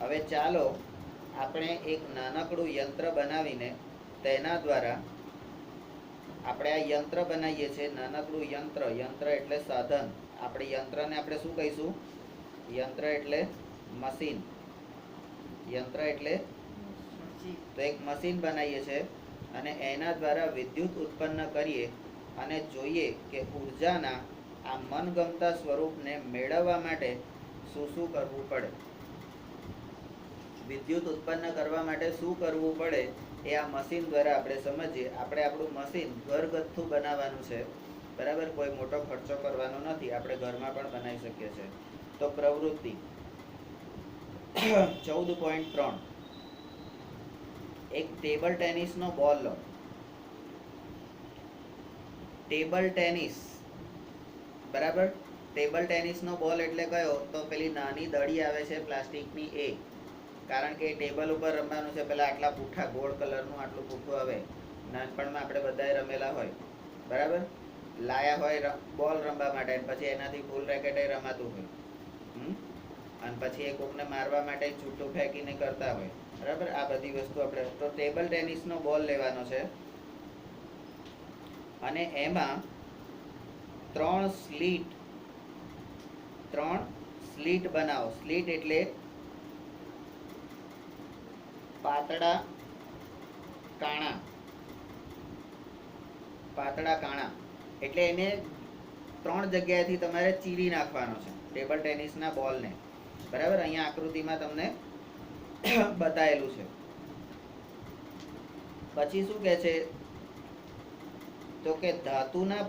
હવે ચાલો આપણે એક નાનકડું યંત્ર બનાવીને તેના દ્વારા આપણે આ યંત્ર બનાવીએ છીએ, નાનકડું યંત્ર. યંત્ર એટલે સાધન. આપણે યંત્રને આપણે શું કહીશું? યંત્ર એટલે મશીન. યંત્ર એટલે તો એક મશીન બનાવીએ છીએ અને એના દ્વારા વિદ્યુત ઉત્પન્ન કરીએ અને જોઈએ કે ઉર્જાના આ મનગમતા સ્વરૂપને મેળવવા માટે શું શું કરવું પડે. વિદ્યુત ઉત્પન્ન કરવા માટે શું કરવું પડે એ આ મશીન દ્વારા આપણે સમજીએ. આપણે આપણું મશીન ઘરગથ્થુ બનાવવાનું છે, બરાબર? કોઈ મોટો ખર્ચો કરવાનો નથી, આપણે ઘરમાં પણ બનાવી શકીએ છીએ. તો પ્રવૃત્તિ 14.3. એક ટેબલ ટેનિસનો બોલ લો. ટેબલ ટેનિસ, બરાબર? ટેબલ ટેનિસનો બોલ એટલે કયો? તો પેલી નાની દડી આવે છે પ્લાસ્ટિકની એ. કારણ કે ટેબલ ઉપર રમવાનું છે. પેલા આટલા પૂઠા ગોળ કલરનું આટલું પૂઠું આવે, નાનપણમાં આપણે બધાએ રમેલા હોય, બરાબર? લાયા હોય બોલ રમવા માટે, પછી એનાથી ફૂલ રેકેટે રમાતું હોય, અને પછી એ કોકને મારવા માટે છૂટું ફેંકીને કરતા હોય, બરાબર? આ બધી વસ્તુ આપણે તો ટેબલ ટેનિસનો બોલ લેવાનો છે અને એમાં 3 સ્લીટ બનાવો. સ્લીટ એટલે પાતળા કાણા. પાતળા કાણા એટલે એને 3 જગ્યાએથી તમારે ચીરી નાખવાનો છે ટેબલ ટેનિસના બોલને, બરાબર? અહીંયા આકૃતિમાં તમને બતાવેલું છે. પછી શું કહે છે? તો કે ધાતુના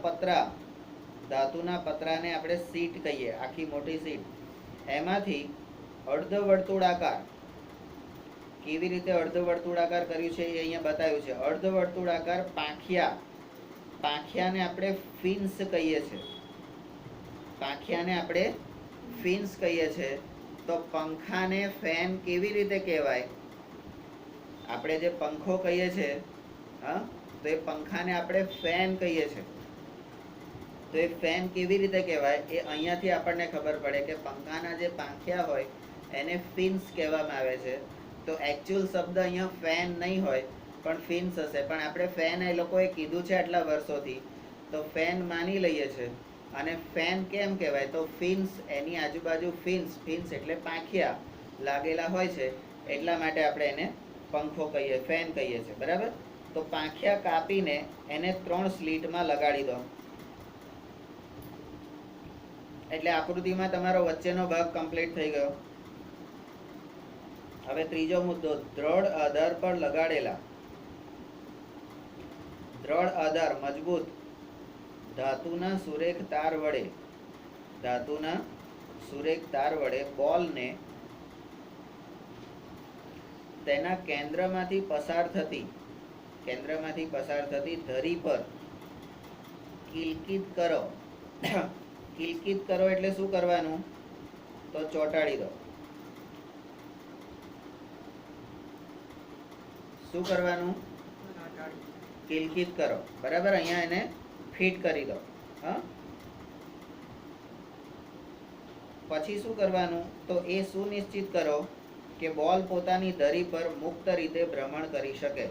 પતરાને આપણે સીટ કહીએ, આખી મોટી સીટ. એમાંથી અર્ધવર્તુળાકાર, કેવી રીતે અર્ધવર્તુળાકાર કર્યું છે એ અહીંયા બતાવ્યું છે. અર્ધવર્તુળાકાર પાંખિયાને આપણે ફિન્સ કહીએ છીએ. પાંખિયાને આપણે ફિન્સ કહીએ છીએ. તો પંખાને ફેન કેવી રીતે કહેવાય? આપણે જે પંખો કહીએ છીએ, હા, તો એ પંખાને આપણે ફેન કહીએ છીએ. તો એ ફેન કેવી રીતે કહેવાય એ અહીંયાથી આપણને ખબર પડે કે પંખાના જે પાંખિયા હોય એને ફિન્સ કહેવામાં આવે છે. તો એકચ્યુઅલ શબ્દ અહીંયા ફેન નહીં હોય પણ ફિન્સ હશે, પણ આપણે ફેન એ લોકોએ કીધું છે આટલા વર્ષોથી, તો ફેન માની લઈએ છે. અને ફેન કેમ કહેવાય? તો ફિન્સ, એની આજુબાજુ ફિન્સ એટલે પાંખિયા લાગેલા હોય છે, એટલા માટે આપણે એને પંખો કહીએ, ફેન કહીએ છીએ, બરાબર? તો પાંખિયા કાપીને એને 3 સ્લીટમાં લગાડી દો. એટલે આકૃતિમાં તમારો વચ્ચેનો ભાગ કમ્પ્લીટ થઈ ગયો. હવે ત્રીજો મુદ્દો, દ્રઢ આધાર પર લગાડેલા, દ્રઢ આધાર, મજબૂત ધાતુના સુરેખ તાર વડે બોલને તેના કેન્દ્રમાંથી પસાર થતી ધરી પર કિલકિત કરો. કિલકિત કરો એટલે શું કરવાનું? તો ચોંટાડી દો. શું કરવાનું? કિલકિત કરો, બરાબર? અહીંયા એને ફિટ કરી દો. હા, પછી શું કરવાનું? તો એ સુનિશ્ચિત કરો કે બોલ પોતાની ધરી પર મુક્ત રીતે ભ્રમણ કરી શકે,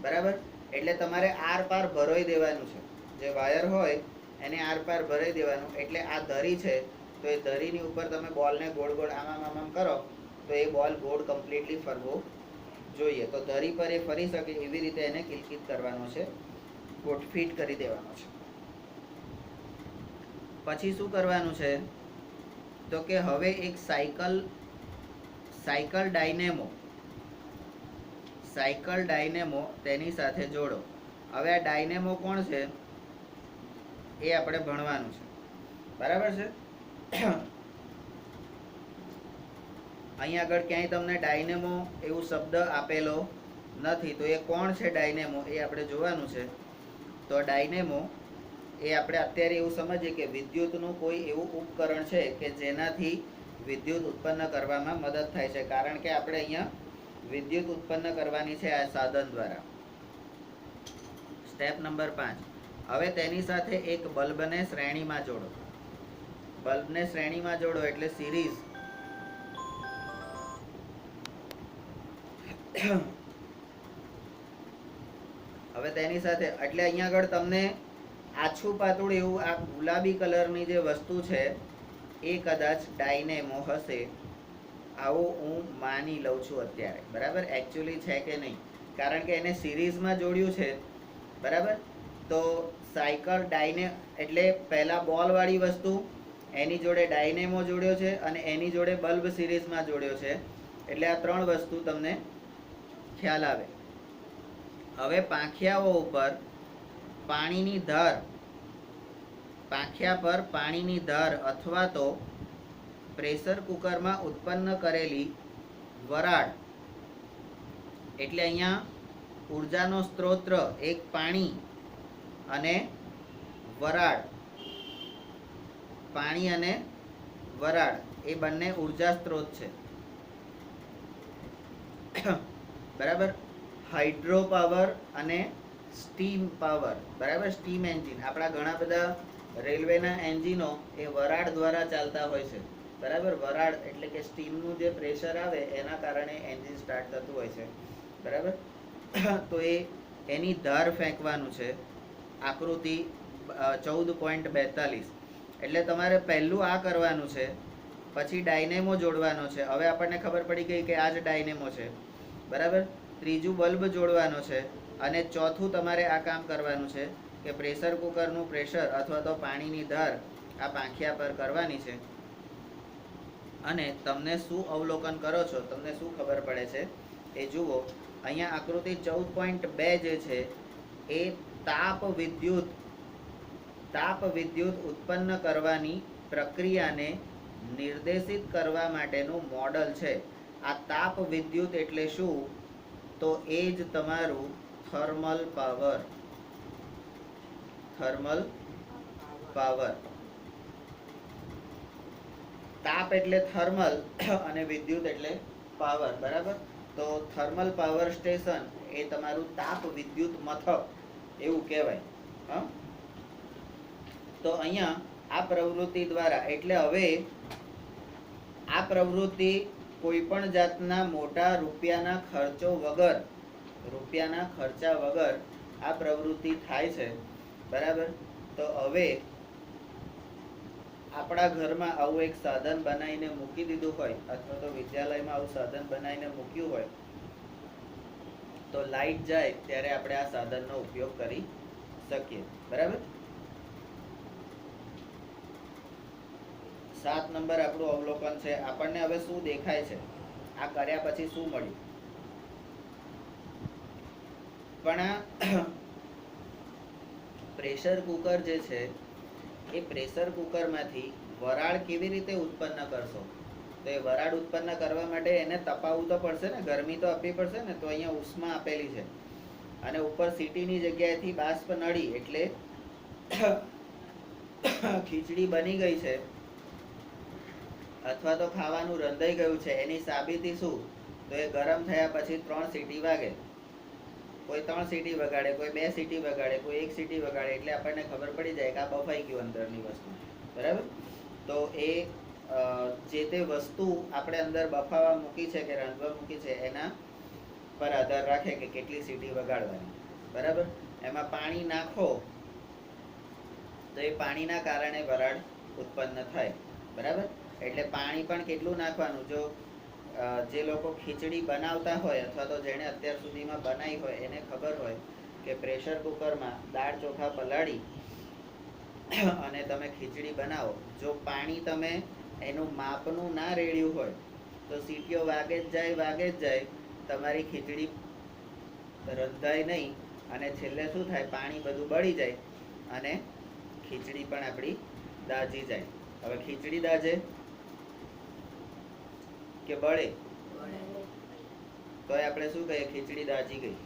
બરાબર? એટલે તમારે આર પાર ભરોઈ દેવાનું છે. જે વાયર હોય એને આર પાર ભરાઈ દેવાનું. એટલે આ ધરી છે, તો એ ધરીની ઉપર તમે બોલને ગોળ ગોળ આમ કરો તો એ બોલ ગોળ કમ્પ્લીટલી ફરવો જોઈએ. તો ધરી પર એ ફરી શકે એવી રીતે એને કિલકિત કરવાનો છે, ફિટ કરી દેવાનો છે. પછી શું કરવાનું છે? તો કે હવે એક સાયકલ ડાયનેમો તેની સાથે જોડો. હવે આ ડાયનેમો કોણ છે એ આપણે ભણવાનું છે, બરાબર છે? અહીંયા આગળ ક્યાંય તમને ડાયનેમો એવું શબ્દ આપેલો નથી, તો એ કોણ છે ડાયનેમો એ આપણે જોવાનું છે. તો ડાયનેમો એ આપણે અત્યારે એવું સમજીએ કે વિદ્યુતનું કોઈ એવું ઉપકરણ છે કે જેનાથી વિદ્યુત ઉત્પન્ન કરવામાં મદદ થાય છે. કારણ કે આપણે અહીંયા વિદ્યુત ઉત્પન્ન કરવાની છે આ સાધન દ્વારા. Step number 5. હવે તેની સાથે એક બલ્બને શ્રેણીમાં જોડો. બલ્બને શ્રેણીમાં જોડો એટલે સિરીઝ. હવે તેની સાથે એટલે અહીંયા આગળ તમને આછું પાતળું એવું આ ગુલાબી કલરની જે વસ્તુ છે એ કદાચ ડાયનેમો હશે, આવું હું માની લઉં છું અત્યારે. બરાબર, એકચ્યુઅલી છે કે નહીં, કારણ કે એને સિરીઝમાં જોડ્યું છે. બરાબર, તો સાયકલ ડાયને એટલે પહેલા બોલ વાળી વસ્તુ, એની જોડે ડાયનેમો જોડ્યો છે અને એની જોડે બલ્બ સિરીઝમાં જોડ્યો છે. એટલે આ ત્રણ વસ્તુ તમને ખ્યાલ આવે. હવે પાંખિયાઓ ઉપર પાણીની ધાર, પાંખિયા પર પાણીની ધાર અથવા તો પ્રેશર કુકરમાં ઉત્પન્ન કરેલી વરાળ, એટલે અહીંયા ઉર્જાનો સ્ત્રોત એક પાણી અને વરાળ, પાણી અને વરાળ એ બંને ઉર્જા સ્ત્રોત છે. બરાબર, હાઇડ્રો પાવર અને સ્ટીમ પાવર. બરાબર, સ્ટીમ એન્જિન, આપણા ઘણા બધા રેલવેના એન્જિનો એ વરાળ દ્વારા ચાલતા હોય છે. બરાબર, વરાળ એટલે કે સ્ટીમનું જે પ્રેશર આવે એના કારણે એન્જિન સ્ટાર્ટ થતું હોય છે. બરાબર, તો એની ધાર ફેંકવાનું છે. આકૃતિ 14.42. એટલે તમારે પહેલું આ કરવાનું છે, પછી ડાયનેમો જોડવાનો છે. હવે આપણને ખબર પડી ગઈ કે આ જ ડાયનેમો છે. બરાબર, ત્રીજું બલ્બ જોડવાનો છે અને ચોથું તમારે આ કામ કરવાનું છે કે પ્રેશર કુકરનું પ્રેશર અથવા તો પાણીની ધાર આ પાંખિયા પર કરવાની છે. અને તમને શું અવલોકન કરો છો, તમને શું ખબર પડે છે એ જુઓ. અહીંયા આકૃતિ 14.2 જે છે એ તાપ વિદ્યુત ઉત્પન્ન કરવાની પ્રક્રિયાને નિર્દેશિત કરવા માટેનું મોડલ છે. આ તાપ વિદ્યુત એટલે શું? તો એ જ તમારું થર્મલ પાવર. Thermal power. તાપ એટલે થર્મલ અને વિદ્યુત એટલે પાવર. બરાબર, તો થર્મલ પાવર સ્ટેશન એ તમારું તાપ વિદ્યુત મથક એવું કહેવાય. હા, તો અહીંયા આ પ્રવૃત્તિ દ્વારા, એટલે હવે આ પ્રવૃત્તિ કોઈ પણ જાતના મોટા રૂપિયાના ખર્ચા વગર આ પ્રવૃત્તિ થાય છે. બરાબર, તો હવે આપણા ઘરમાં આવું એક સાધન બનાવીને મૂકી દીધું હોય અથવા તો વિદ્યાલયમાં આવું સાધન બનાવીને મૂક્યું હોય તો લાઈટ જાય ત્યારે આપણે આ સાધનનો ઉપયોગ કરી શકીએ. બરાબર, 7 નંબર આપણું અવલોકન છે. આપણને હવે શું દેખાય છે, આ કર્યા પછી શું મળ્યું? પણ આ પ્રેશર કુકર જે છે એ પ્રેશર કુકરમાંથી વરાળ કેવી રીતે ઉત્પન્ન કરશો? તો એ વરાળ ઉત્પન્ન કરવા માટે એને તપાવવું તો પડશે ને, ગરમી તો આપવી પડશે ને. તો અહીંયા ઉષ્મા આપેલી છે અને ઉપર સીટીની જગ્યાએથી બાષ્પ નળી, એટલે ખીચડી બની ગઈ છે અથવા તો ખાવાનું રંધાઈ ગયું છે. એની સાબિતી શું? તો એ ગરમ થયા પછી 3 સીટી વાગે. કોઈ 3 સીટી વગાડે, કોઈ 2 સીટી વગાડે, કોઈ 1 સીટી વગાડે, એટલે આપણને ખબર પડી જાય કે આ બફાઈ ગયું અંદરની વસ્તુ. બરાબર, તો એ જે તે વસ્તુ આપણે અંદર બફાવા મૂકી છે કે રાંધવા મૂકી છે એના પર આધાર રાખે કે કેટલી સીટી વગાડવાની. બરાબર, એમાં પાણી નાખો તો એ પાણીના કારણે વરાળ ઉત્પન્ન થાય. બરાબર, એટલે પાણી પણ કેટલું નાખવાનું? જો જે લોકો ખીચડી બનાવતા હોય અથવા તો જેણે અત્યાર સુધીમાં બનાવી હોય એને ખબર હોય કે પ્રેશર કુકરમાં દાળ ચોખા પલાળી અને તમે ખીચડી બનાવો, જો પાણી તમે એનું માપનું ના રેડ્યું હોય તો સીટીઓ વાગે જ જાય, તમારી ખીચડી રંધાય નહીં અને છેલ્લે શું થાય? પાણી બધું બળી જાય અને ખીચડી પણ આપણી દાજી જાય. હવે ખીચડી દાજે કે બળે? તો આપણે શું કહીએ? ખીચડી દાજી ગઈ.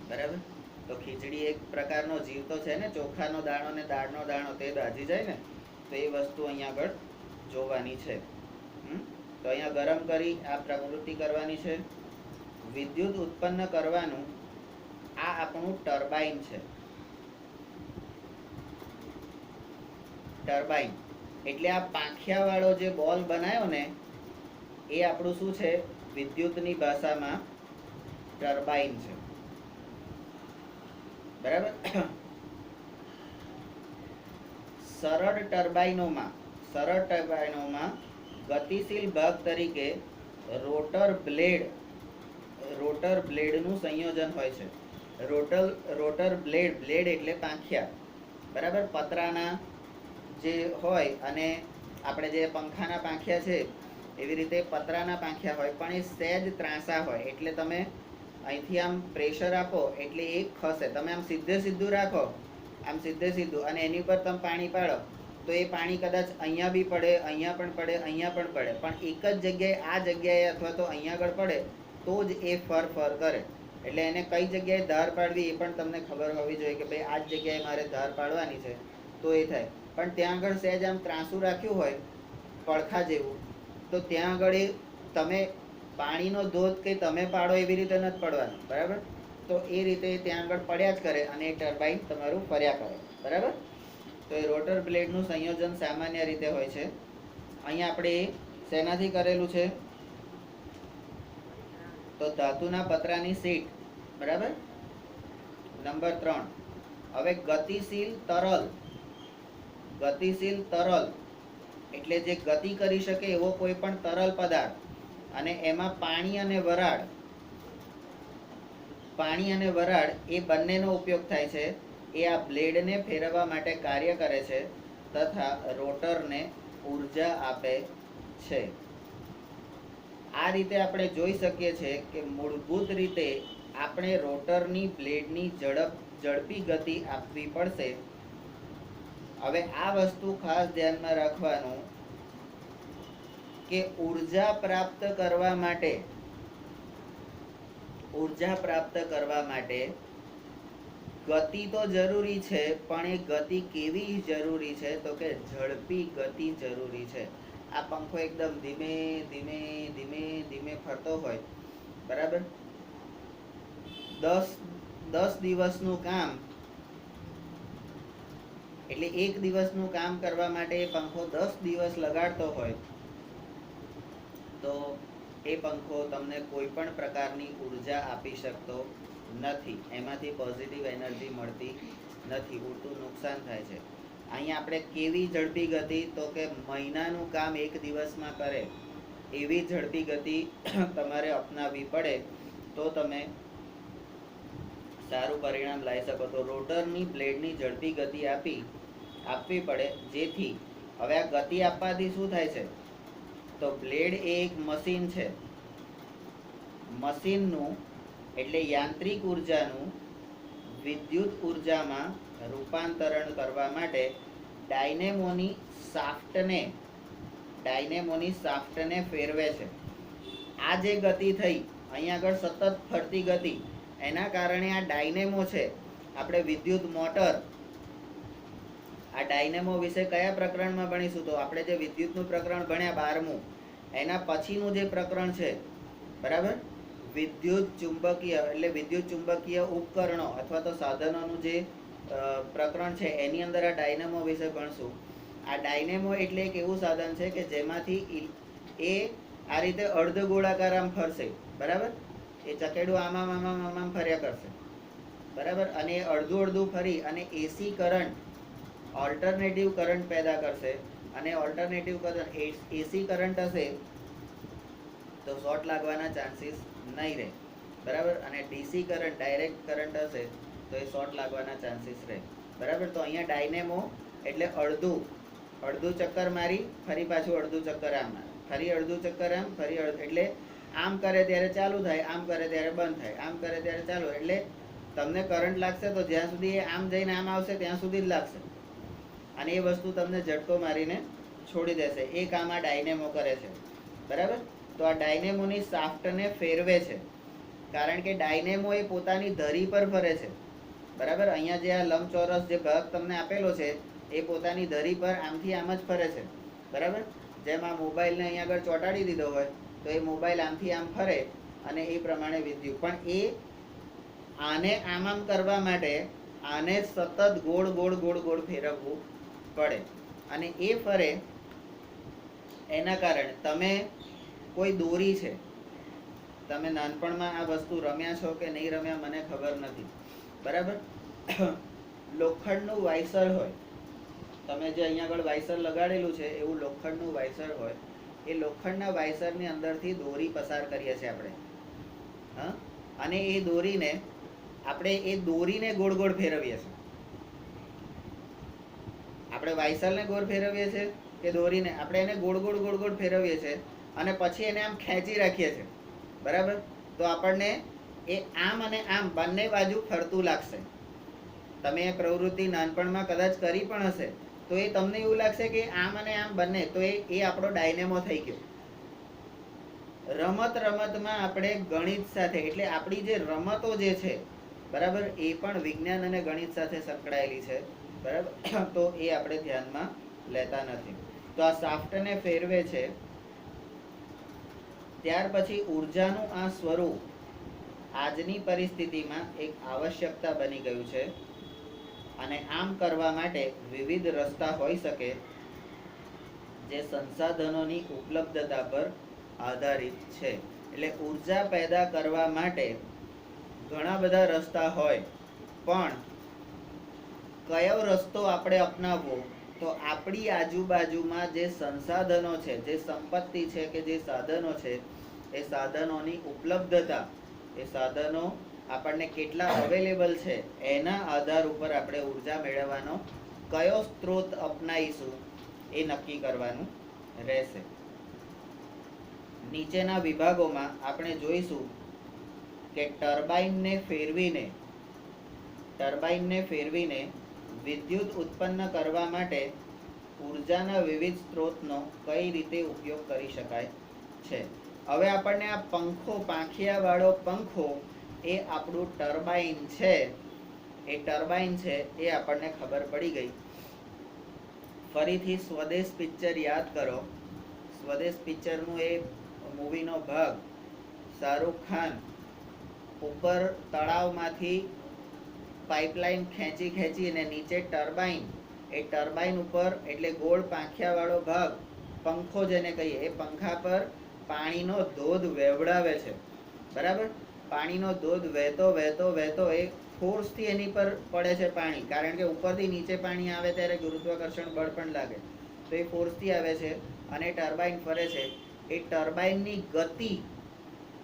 બરાબર, તો ખીચડી એક પ્રકારનો જીવ તો છે ને, ચોખાનો દાણો ને દાળનો દાણો તે દાજી જાય ને. તો એ વસ્તુ અહીંયા આગળ જોવાની છે. તો અહીંયા ગરમ કરી આ પ્રવૃત્તિ કરવાની છે. વિદ્યુત ઉત્પન્ન કરવાનું આ આપણું ટર્બાઇન છે. ટર્બાઇન એટલે આ પાંખિયા વાળો જે બોલ બનાવ્યો ને એ આપણું શું છે? વિદ્યુતની ભાષામાં ટર્બાઇન છે. બરાબર. સરળ ટર્બાઇનોમાં ગતિશીલ ભાગ તરીકે રોટર બ્લેડનું સંયોજન હોય છે. રોટર બ્લેડ એટલે પાંખિયા. બરાબર. પતરાના જે હોય અને આપણે જે પંખાના પાંખિયા છે એવી રીતે પતરાના પાંખિયા હોય, પણ એ સહેજ ત્રાંસા હોય. એટલે તમે અહીંથી આમ પ્રેશર આપો એટલે એ ખસે. તમે આમ સીધું રાખો, આમ સીધું, અને એની ઉપર તમે પાણી પાડો તો એ પાણી કદાચ અહીંયા બી પડે, અહીંયા પણ પડે, અહીંયા પણ પડે, પણ એક જ જગ્યાએ આ જગ્યાએ અથવા તો અહીંયા આગળ પડે તો જ એ ફર કરે. એટલે એને કઈ જગ્યાએ ધાર પાડવી એ પણ તમને ખબર હોવી જોઈએ કે ભાઈ આ જ જગ્યાએ મારે ધાર પાડવાની છે તો એ થાય. પણ ત્યાં આગળ સહેજ આમ ત્રાંસું રાખ્યું હોય પડખા જેવું, તો ત્યાં આગળ એ તમે પાણીનો ધોધ કે તમે પાડો એવી રીતે નથી પડવાનું. બરાબર. તો એ રીતે ત્યાં આગળ પડ્યા જ કરે અને એ ટર્બાઇન તમારું ફર્યા કરે. બરાબર. તો એ રોટર બ્લેડનું સંયોજન સામાન્ય રીતે હોય છે. અહીંયા આપણે શેનાથી કરેલું છે? તો ધાતુના પતરાની શીટ. બરાબર. નંબર 3. હવે ગતિશીલ તરલ એટલે જે ગતિ કરી શકે એવો કોઈ પણ તરલ પદાર્થ, અને એમાં પાણી અને વરાળ એ બંનેનો ઉપયોગ થાય છે. એ આ બ્લેડને ફેરવવા માટે કાર્ય કરે છે તથા રોટરને ઉર્જા આપે છે. આ રીતે આપણે જોઈ શકીએ છીએ કે મૂળભૂત રીતે આપણે રોટરની બ્લેડની ઝડપી ગતિ આપવી પડશે. હવે આ વસ્તુ ખાસ ધ્યાનમાં રાખવાનું કે ઉર્જા પ્રાપ્ત કરવા માટે ગતિ તો જરૂરી છે, પણ એ ગતિ કેવી જરૂરી છે? તો કે ઝડપી ગતિ જરૂરી છે. આ પંખો એકદમ ધીમે ધીમે ફરતો હોય. બરાબર. 10 દિવસનું કામ એટલે એક દિવસનું કામ કરવા માટે એ પંખો 10 દિવસ લગાડતો હોય તો એ પંખો તમને કોઈ પણ પ્રકારની ઉર્જા આપી શકતો નથી. એમાંથી પોઝિટિવ એનર્જી મળતી નથી, ઉલટું નુકસાન થાય છે. અહીંયા આપણે કેવી ઝડપી ગતિ? તો કે મહિનાનું કામ એક દિવસમાં કરે એવી ઝડપી ગતિ તમારે અપનાવવી પડે તો તમે સારું પરિણામ લાવી શકો. તો રોટરની બ્લેડની ઝડપી ગતિ આપવી પડે, જેથી હવે આ ગતિ આપવાથી શું થાય છે? તો બ્લેડ એ એક મશીન છે. મશીનનું એટલે યાંત્રિક ઉર્જાનું વિદ્યુત ઉર્જામાં રૂપાંતરણ કરવા માટે ડાયનેમોની શાફ્ટને ફેરવે છે. આ જે ગતિ થઈ અહીંયા આગળ સતત ફરતી ગતિ, એના કારણે આ ડાયનેમો છે. આપણે વિદ્યુત મોટર, આ ડાયનેમો વિશે કયા પ્રકરણમાં ભણીશું? તો આપણે જે વિદ્યુતનું પ્રકરણ ભણ્યા 12મું, એના પછીનું જે પ્રકરણ છે. બરાબર. વિદ્યુત ચુંબકીય ઉપકરણો અથવા તો સાધનોનું જે પ્રકરણ છે એની અંદર આ ડાયનેમો વિશે ભણશું. આ ડાયનેમો એટલે એક એવું સાધન છે કે જેમાંથી એ આ રીતે અર્ધ ગોળાકાર આમ ફરશે. બરાબર. એ ચકેડું આમાં ફર્યા કરશે. બરાબર. અને એ અડધું ફરી અને એસી કરંટ, ઓલ્ટરનેટિવ કરંટ પેદા કરશે. અને ઓલ્ટરનેટિવ કરંટ એસી કરંટ હશે તો શોર્ટ લાગવાના ચાન્સીસ નહીં રહે. બરાબર. અને ડીસી કરંટ, ડાયરેક્ટ કરંટ હશે તો એ શોર્ટ લાગવાના ચાન્સીસ રહે. બરાબર. તો અહીંયા ડાયનેમો એટલે અડધું ચક્કર મારી ફરી પાછું અડધું ચક્કર આમ, ફરી અડધું ચક્કર આમ, ફરી એટલે આમ કરે ત્યારે ચાલુ થાય, આમ કરે ત્યારે બંધ થાય, આમ કરે ત્યારે ચાલુ. એટલે તમને કરંટ લાગશે તો જ્યાં સુધી આમ જઈને આમ આવશે ત્યાં સુધી જ લાગશે, અને એ વસ્તુ તમને ઝટકો મારીને છોડી દેશે. એ કામ આ ડાયનેમો કરે છે. બરાબર. તો આ ડાયનેમોની શાફ્ટને ફેરવે છે, કારણ કે ડાયનેમો એ પોતાની ધરી પર ફરે છે. બરાબર. અહીંયા જે આ લંબચોરસ જે ભાગ તમને આપેલો છે એ પોતાની ધરી પર આમથી આમ જ ફરે છે. બરાબર. જેમ આ મોબાઈલને અહીંયા આગળ ચોંટાડી દીધો હોય તો એ મોબાઈલ આમથી આમ ફરે અને એ પ્રમાણે વિદ્યુત, પણ એ આને આમ કરવા માટે આને સતત ગોળ ગોળ ગોળ ગોળ ફેરવવું પડે, અને એ ફરે એના કારણે તમે કોઈ દોરી છે, તમે નાનપણમાં આ વસ્તુ રમ્યા છો કે નહીં રમ્યા મને ખબર નથી, બરાબર. લોખંડનું વાઇસર હોય, તમે જે અહીંયા આગળ વાઇસર લગાડેલું છે એવું લોખંડનું વાઇસર હોય, એ લોખંડના વાઇસરની અંદરથી દોરી પસાર કરીએ છીએ આપણે, હા, અને એ દોરીને ગોળ ગોળ ફેરવીએ છીએ. આપણે વાઇસરને ગોળ ફેરવીએ છીએ કે દોરીને, આપણે એને ગોળ ગોળ ગોળ ગોળ ફેરવીએ છીએ અને પછી એને આમ ખેંચી રાખીએ છીએ, બરાબર. તો આપણને એ આમ અને આમ બંને બાજુ ફરતું લાગશે. તમે એ પ્રવૃત્તિ નાનપણમાં કદાચ કરી પણ હશે તો એ તમને એવું લાગશે કે આમ અને આમ બંને, તો એ આપણો ડાયનેમો થઈ ગયો. રમતમાં આપણે ગણિત સાથે, એટલે આપણી જે રમતો જે છે, બરાબર, એ પણ વિજ્ઞાન અને ગણિત સાથે સંકળાયેલી છે, બરાબર. તો એ આપણે ધ્યાનમાં લેતા નથી. તો આ શાફ્ટને ફેરવે છે. ત્યાર પછી ઉર્જાનું આ સ્વરૂપ આજની પરિસ્થિતિમાં એક આવશ્યકતા બની ગયું છે, અને આમ કરવા માટે વિવિધ રસ્તા હોઈ શકે જે સંસાધનોની ઉપલબ્ધતા પર આધારિત છે. એટલે ઉર્જા પેદા કરવા માટે ઘણા બધા રસ્તા હોય, પણ કયો રસ્તો આપણે અપનાવવો, તો આપણી આજુબાજુમાં જે સંસાધનો છે, જે સંપત્તિ છે કે જે સાધનો છે, એ સાધનોની ઉપલબ્ધતા, એ સાધનો આપણને કેટલા અવેલેબલ છે એના આધાર ઉપર આપણે ઉર્જા મેળવવાનો કયો સ્ત્રોત અપનાવીશું એ નક્કી કરવાનું રહેશે. નીચેના વિભાગોમાં આપણે જોઈશું કે ટર્બાઇનને ફેરવીને વિદ્યુત ઉત્પન્ન કરવા માટે ઉર્જાના વિવિધ સ્ત્રોતનો કઈ રીતે ઉપયોગ કરી શકાય છે. હવે આપણને આ પાંખિયાવાળો પંખો એ આપણું ટર્બાઇન છે, એ આપણને ખબર પડી ગઈ. ફરીથી સ્વદેશ પિક્ચર યાદ કરો. સ્વદેશ પિક્ચરનું એ મૂવીનો ભાગ, શાહરૂખ ખાન ઉપર તળાવમાંથી પાઇપલાઇન ખેંચી અને નીચે ટર્બાઇન, એ ટર્બાઇન ઉપર, એટલે ગોળ પાંખિયાવાળો ભાગ, પંખો જેને કહીએ, એ પંખા પર પાણીનો ધોધ વેવડાવે છે, બરાબર. પાણીનો ધોધ વહેતો એ ફોર્સથી એની પર પડે છે પાણી, કારણ કે ઉપરથી નીચે પાણી આવે ત્યારે ગુરુત્વાકર્ષણ બળ પણ લાગે, તો એ ફોર્સથી આવે છે અને ટર્બાઇન ફરે છે. એ ટર્બાઇનની ગતિ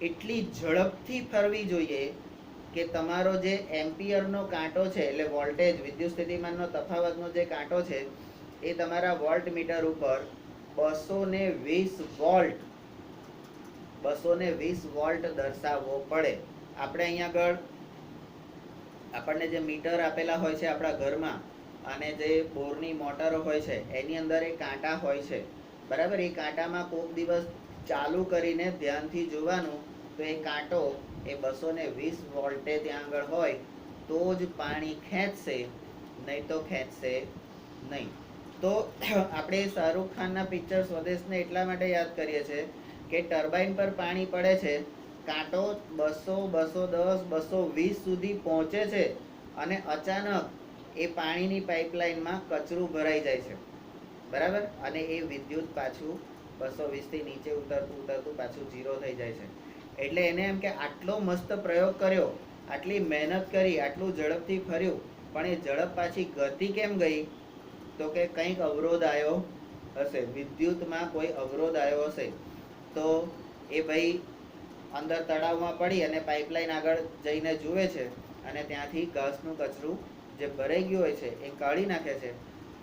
એટલી ઝડપથી ફરવી જોઈએ કે તમારો જે એમ્પિયરનો કાંટો છે, એટલે વોલ્ટેજ, વિદ્યુત સ્થિતિમાનનો તફાવતનો જે કાંટો છે, એ તમારા વોલ્ટ મીટર ઉપર 220 વોલ્ટ દર્શાવવો પડે. આપણે અહીંયા આગળ આપણને જે મીટર આપેલા હોય છે આપણા ઘરમાં, અને જે બોરની મોટરો હોય છે એની અંદર એ કાંટા હોય છે, બરાબર. એ કાંટામાં કોઈક દિવસ ચાલુ કરીને ધ્યાનથી જોવાનું, તો એ કાંટો એ 220 વોલ્ટે ત્યાં આગળ હોય તો જ પાણી ખેંચશે, નહીં તો ખેંચશે નહીં. તો આપણે શાહરૂખ ખાનના પિક્ચર સ્વદેશને એટલા માટે યાદ કરીએ છીએ કે ટર્બાઇન પર પાણી પડે છે, કાંટો 200, 210, 220 સુધી પહોંચે છે, અને અચાનક એ પાણીની પાઇપલાઇનમાં કચરું ભરાઈ જાય છે, બરાબર. અને એ વિદ્યુત પાછું 220 થી નીચે ઉતરતું પાછું 0 થઈ જાય છે. એટલે એને એમ કે આટલો મસ્ત પ્રયોગ કર્યો, આટલી મહેનત કરી, આટલું ઝડપથી ફર્યું, પણ એ ઝડપ પાછી ગતિ કેમ ગઈ, તો કે કંઈક અવરોધ આવ્યો હશે, વિદ્યુતમાં કોઈ અવરોધ આવ્યો હશે. તો એ ભાઈ અંદર તળાવમાં પડી અને પાઇપલાઇન આગળ જઈને જુએ છે, અને ત્યાંથી ઘાસનું કચરું જે ભરાઈ ગયું હોય છે એ કાઢી નાખે છે.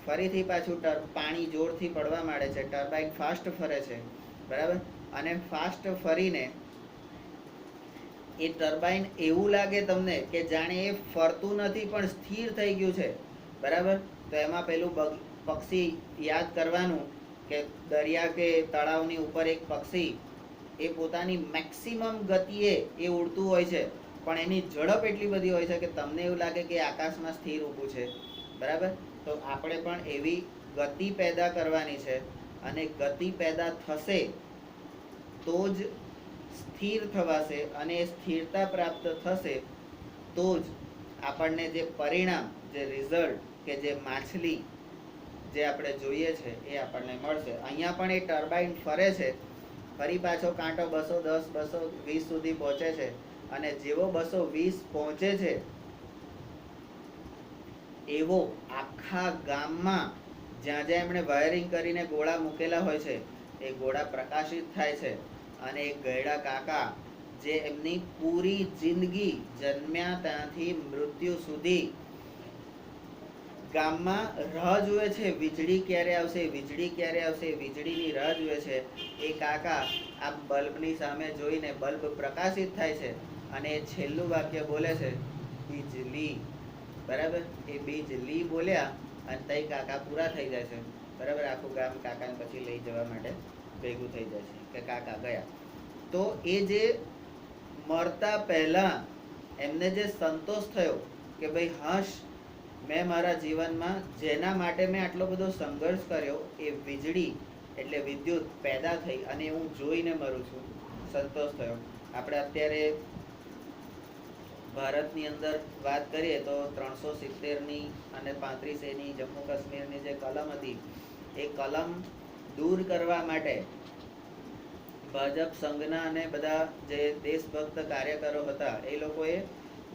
ફરીથી પાછું પાણી જોરથી પડવા માંડે છે, ટર્બાઇન ફાસ્ટ ફરે છે, બરાબર. અને ફાસ્ટ ફરીને એ ટર્બાઇન એવું લાગે તમને કે જાણે એ ફરતું નથી પણ સ્થિર થઈ ગયું છે, બરાબર. તો એમાં પેલું પક્ષી યાદ કરવાનું કે દરિયા કે તળાવની ઉપર એક પક્ષી એ પોતાની મેક્સિમમ ગતિએ એ ઉડતું હોય છે, પણ એની ઝડપ એટલી બધી હોય છે કે તમને એવું લાગે કે આકાશમાં સ્થિર ઊભું છે, બરાબર. તો આપણે પણ એવી ગતિ પેદા કરવાની છે, અને ગતિ પેદા થશે તો જ સ્થિર થવાશે, અને એ સ્થિરતા પ્રાપ્ત થશે તો જ આપણને જે પરિણામ, જે રિઝલ્ટ કે જે માછલી જે આપણે જોઈએ છે એ આપણને મળશે. અહીંયા પણ એ ટર્બાઇન ફરે છે, ફરી પાછો કાંટો 210 220 સુધી પહોંચે છે, અને જેવો 220 પહોંચે છે એવો આખા ગામમાં જ્યાં જ્યાં એમણે વાયરિંગ કરીને ગોળા મૂકેલા હોય છે એ ગોળા પ્રકાશિત થાય છે, અને એ ગયડા કાકા જે એમની પૂરી જિંદગી જન્મ્યા ત્યાંથી મૃત્યુ સુધી ગામમાં રાહ જુએ છે, વીજળી ક્યારે આવશે, વીજળી ક્યારે આવશે, વીજળીની રાહ જુએ છે, એ કાકા આ બલ્બની સામે જોઈને બલ્બ પ્રકાશિત થાય છે અને એ છેલ્લું વાક્ય બોલે છે, બીજલી. બરાબર, એ બીજલી બોલ્યા અને તઈ કાકા પૂરા થઈ જાય છે. બરાબર, આખું ગામ કાકાને પછી લઈ જવા માટે ભેગું થઈ જાય છે કે કાકા ગયા. તો એ જે મરતા પહેલા એમને જે સંતોષ થયો કે ભાઈ હાશ, મેં મારા જીવનમાં જેના માટે મેં આટલો બધો સંઘર્ષ કર્યો એ વીજળી એટલે વિદ્યુત પેદા થઈ અને હું જોઈને મરું છું, સંતોષ થયો. આપણે અત્યારે ભારતની અંદર વાત કરીએ તો 370ની અને 35A ની જમ્મુ કાશ્મીરની જે કલમ હતી એ કલમ દૂર કરવા માટે ભાજપ સંઘના અને બધા જે દેશભક્ત કાર્યકરો હતા એ લોકોએ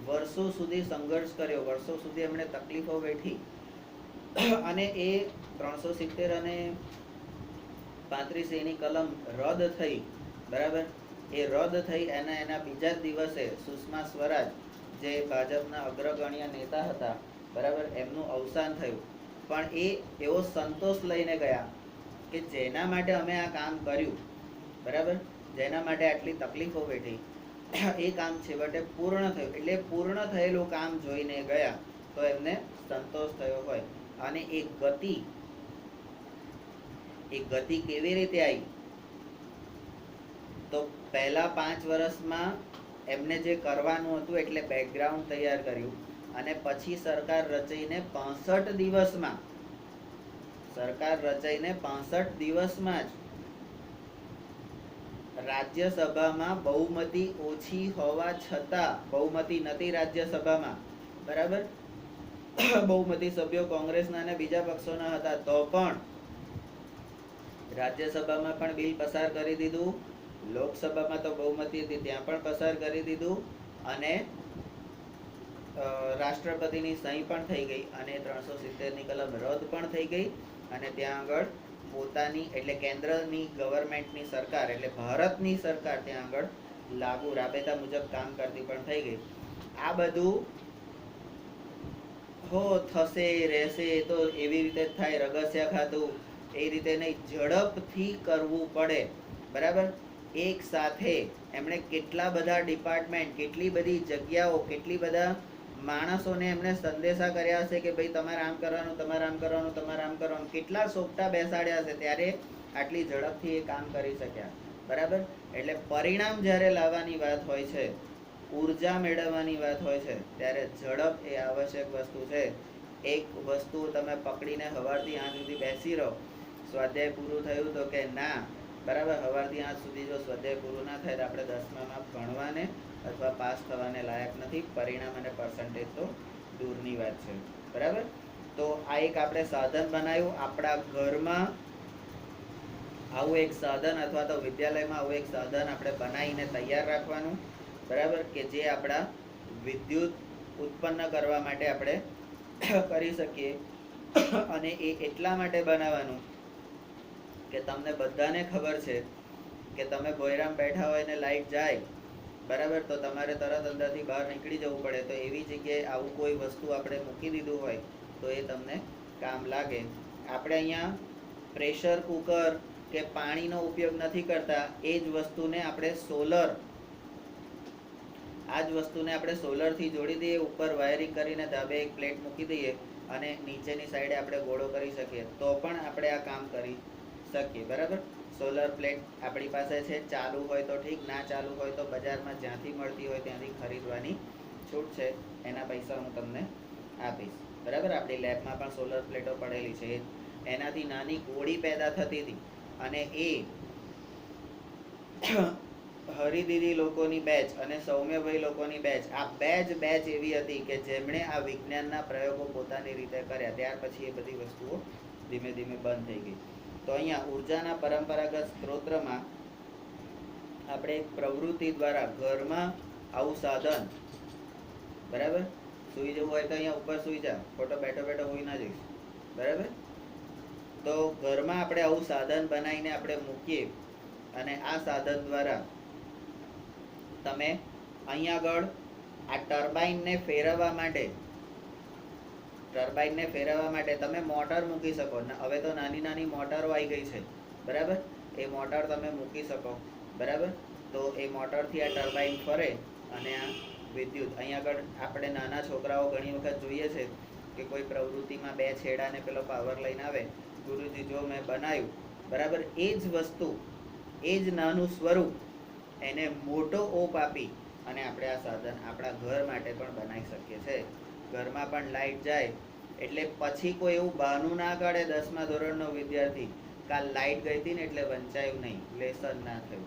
વર્ષો સુધી સંઘર્ષ કર્યો, વર્ષો સુધી એમણે તકલીફો વેઠી, અને એ 370 અને 35A ની કલમ રદ થઈ. બરાબર, એ રદ થઈ એના બીજા જ દિવસે સુષ્મા સ્વરાજ જે ભાજપના અગ્રગણ્ય નેતા હતા, બરાબર, એમનું અવસાન થયું. પણ એ એવો સંતોષ લઈને ગયા કે જેના માટે અમે આ કામ કર્યું, બરાબર, જેના માટે આટલી તકલીફો વેઠી, એ કામ છેવટે પૂર્ણ થયું. એટલે પૂર્ણ થયેલું કામ જોઈને ગયા તો એમને સંતોષ થયો હોય. અને એ ગતિ કેવી રીતે આવી? તો પહેલા 5 વર્ષમાં એમને જે કરવાનું હતું એટલે બેકગ્રાઉન્ડ તૈયાર કર્યું, અને પછી સરકાર રચાઈને 65 દિવસમાં જ રાજ્યસભામાં બહુમતી ઓછી હોવા છતાં, બહુમતી નથી રાજ્યસભામાં, બરાબર, બહુમતી સભ્યો કોંગ્રેસના અને બીજા પક્ષોના હતા, તો પણ રાજ્યસભામાં પણ બિલ પસાર કરી દીધું, લોકસભામાં તો બહુમતી હતી ત્યાં પણ પસાર કરી દીધું, અને રાષ્ટ્રપતિની સહી પણ થઈ ગઈ, અને 370ની કલમ રદ પણ થઈ ગઈ, અને ત્યાં આગળ પોતાની એટલે કેન્દ્રની ગવર્મેન્ટની સરકાર એટલે ભારતની સરકાર ત્યાં આગળ લાગુ રાબેતા મુજબ કામ કરતી પણ થઈ ગઈ. આ બધું થશે રહેશે તો એવી રીતે થાય, રગસ્યા ખાતું એ રીતે નહીં, ઝડપથી કરવું પડે. બરાબર, એક સાથે એમણે કેટલા બધા ડિપાર્ટમેન્ટ, કેટલી બધી જગ્યાઓ, કેટલી બધા માણસોને એમણે સંદેશા કર્યા હશે કે ભાઈ તમારે આમ કરવાનું, તમારે આમ કરવાનું, તમારે આમ કરવાનું, કેટલા સોગટા બેસાડ્યા હશે, ત્યારે આટલી ઝડપથી એ કામ કરી શક્યા. બરાબર, એટલે પરિણામ જ્યારે લાવવાની વાત હોય છે, ઉર્જા મેળવવાની વાત હોય છે, ત્યારે ઝડપ એ આવશ્યક વસ્તુ છે. એક વસ્તુ તમે પકડીને સવારથી આજ સુધી બેસી રહો, સ્વાધ્યાય પૂરું થયું તો કે ના, બરાબર, સવારથી આજ સુધી જો સ્વાધ્યાય પૂરું ના થાય તો આપણે 10મામાં ભણવાને અથવા પાસ થવાને લાયક નથી. પરિણામ અને પર્સન્ટેજ તો દૂરની વાત છે. બરાબર, તો આ એક આપણે સાધન બનાવ્યું. આપણા ઘરમાં આવું એક સાધન અથવા તો વિદ્યાલયમાં આવું એક સાધન આપણે બનાવીને તૈયાર રાખવાનું. બરાબર, કે જે આપણા વિદ્યુત ઉત્પન્ન કરવા માટે આપણે કરી શકીએ. અને એ એટલા માટે બનાવવાનું કે તમને બધાને ખબર છે કે તમે ભોયરામ બેઠા હોય ને લાઈટ જાય, બરાબર, તો તમારે તરત અંદરથી બહાર નીકળી જવું પડે. તો એવી જગ્યાએ આવું કોઈ વસ્તુ આપણે મૂકી દીધું હોય તો એ તમને કામ લાગે. આપણે અહીંયા પ્રેશર કુકર કે પાણીનો ઉપયોગ નથી કરતા, એ જ વસ્તુને આપણે સોલરથી જોડી દઈએ, ઉપર વાયરિંગ કરીને ધાબે એક પ્લેટ મૂકી દઈએ અને નીચેની સાઈડે આપણે ગોળો કરી શકીએ, તો પણ આપણે આ કામ કરી શકીએ. બરાબર, સોલર પ્લેટ આપણી પાસે છે, ચાલુ હોય તો ઠીક, ના ચાલુ હોય તો બજારમાં જ્યાંથી મળતી હોય ત્યાંથી ખરીદવાની છૂટ છે, એના પૈસા હું તમને આપીશ. બરાબર, આપણી લેબમાં પણ સોલર પ્લેટો પડેલી છે, એનાથી નાની ગોળી પેદા થતી હતી અને એ હરિદીદી લોકોની બેચ અને સૌમ્યભાઈ લોકોની બેચ, આ બેચ એવી હતી કે જેમણે આ વિજ્ઞાનના પ્રયોગો પોતાની રીતે કર્યા. ત્યાર પછી એ બધી વસ્તુઓ ધીમે ધીમે બંધ થઈ ગઈ. તો અહીંયા ઉર્જાના પરંપરાગત સ્ત્રોત્રમાં આપણે એક પ્રવૃત્તિ દ્વારા ઘરમાં આવું સાધન, બરાબર, સુઈ જવું હોય તો અહીંયા ઉપર સુઈ જા, ખોટો બેઠો બેઠો હોઈ ના જઈશ, બરાબર. તો ઘરમાં આપણે આવું સાધન બનાવીને આપણે મૂકીએ અને આ સાધન દ્વારા તમે અહીંયા આગળ આ ટર્બાઇનને ફેરવવા માટે તમે મોટર મૂકી શકો. હવે તો નાની નાની મોટરો આવી ગઈ છે, બરાબર. એ મોટર તમે મૂકી શકો, બરાબર. તો એ મોટરથી આ ટર્બાઇન ફરે અને આ વિદ્યુત, અહીંયા આગળ આપણે નાના છોકરાઓ ઘણી વખત જોઈએ છે કે કોઈ પ્રવૃત્તિમાં 2 છેડાને પેલો પાવર લઈને આવે, ગુરુજી જો મેં બનાવ્યું, બરાબર. એ જ વસ્તુ, એ જ નાનું સ્વરૂપ, એને મોટો ઓપ આપી અને આપણે આ સાધન આપણા ઘર માટે પણ બનાવી શકીએ છીએ. ઘરમાં પણ લાઇટ જાય એટલે પછી કોઈ એવું બહાનું ના કાઢે 10મા ધોરણનો વિદ્યાર્થી, કાલ લાઇટ ગઈ હતી ને એટલે વંચાયું નહીં, લેસન ના થયું,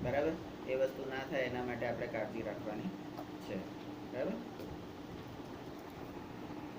બરાબર. એ વસ્તુ ના થાય એના માટે આપણે કાળજી રાખવાની છે, બરાબર.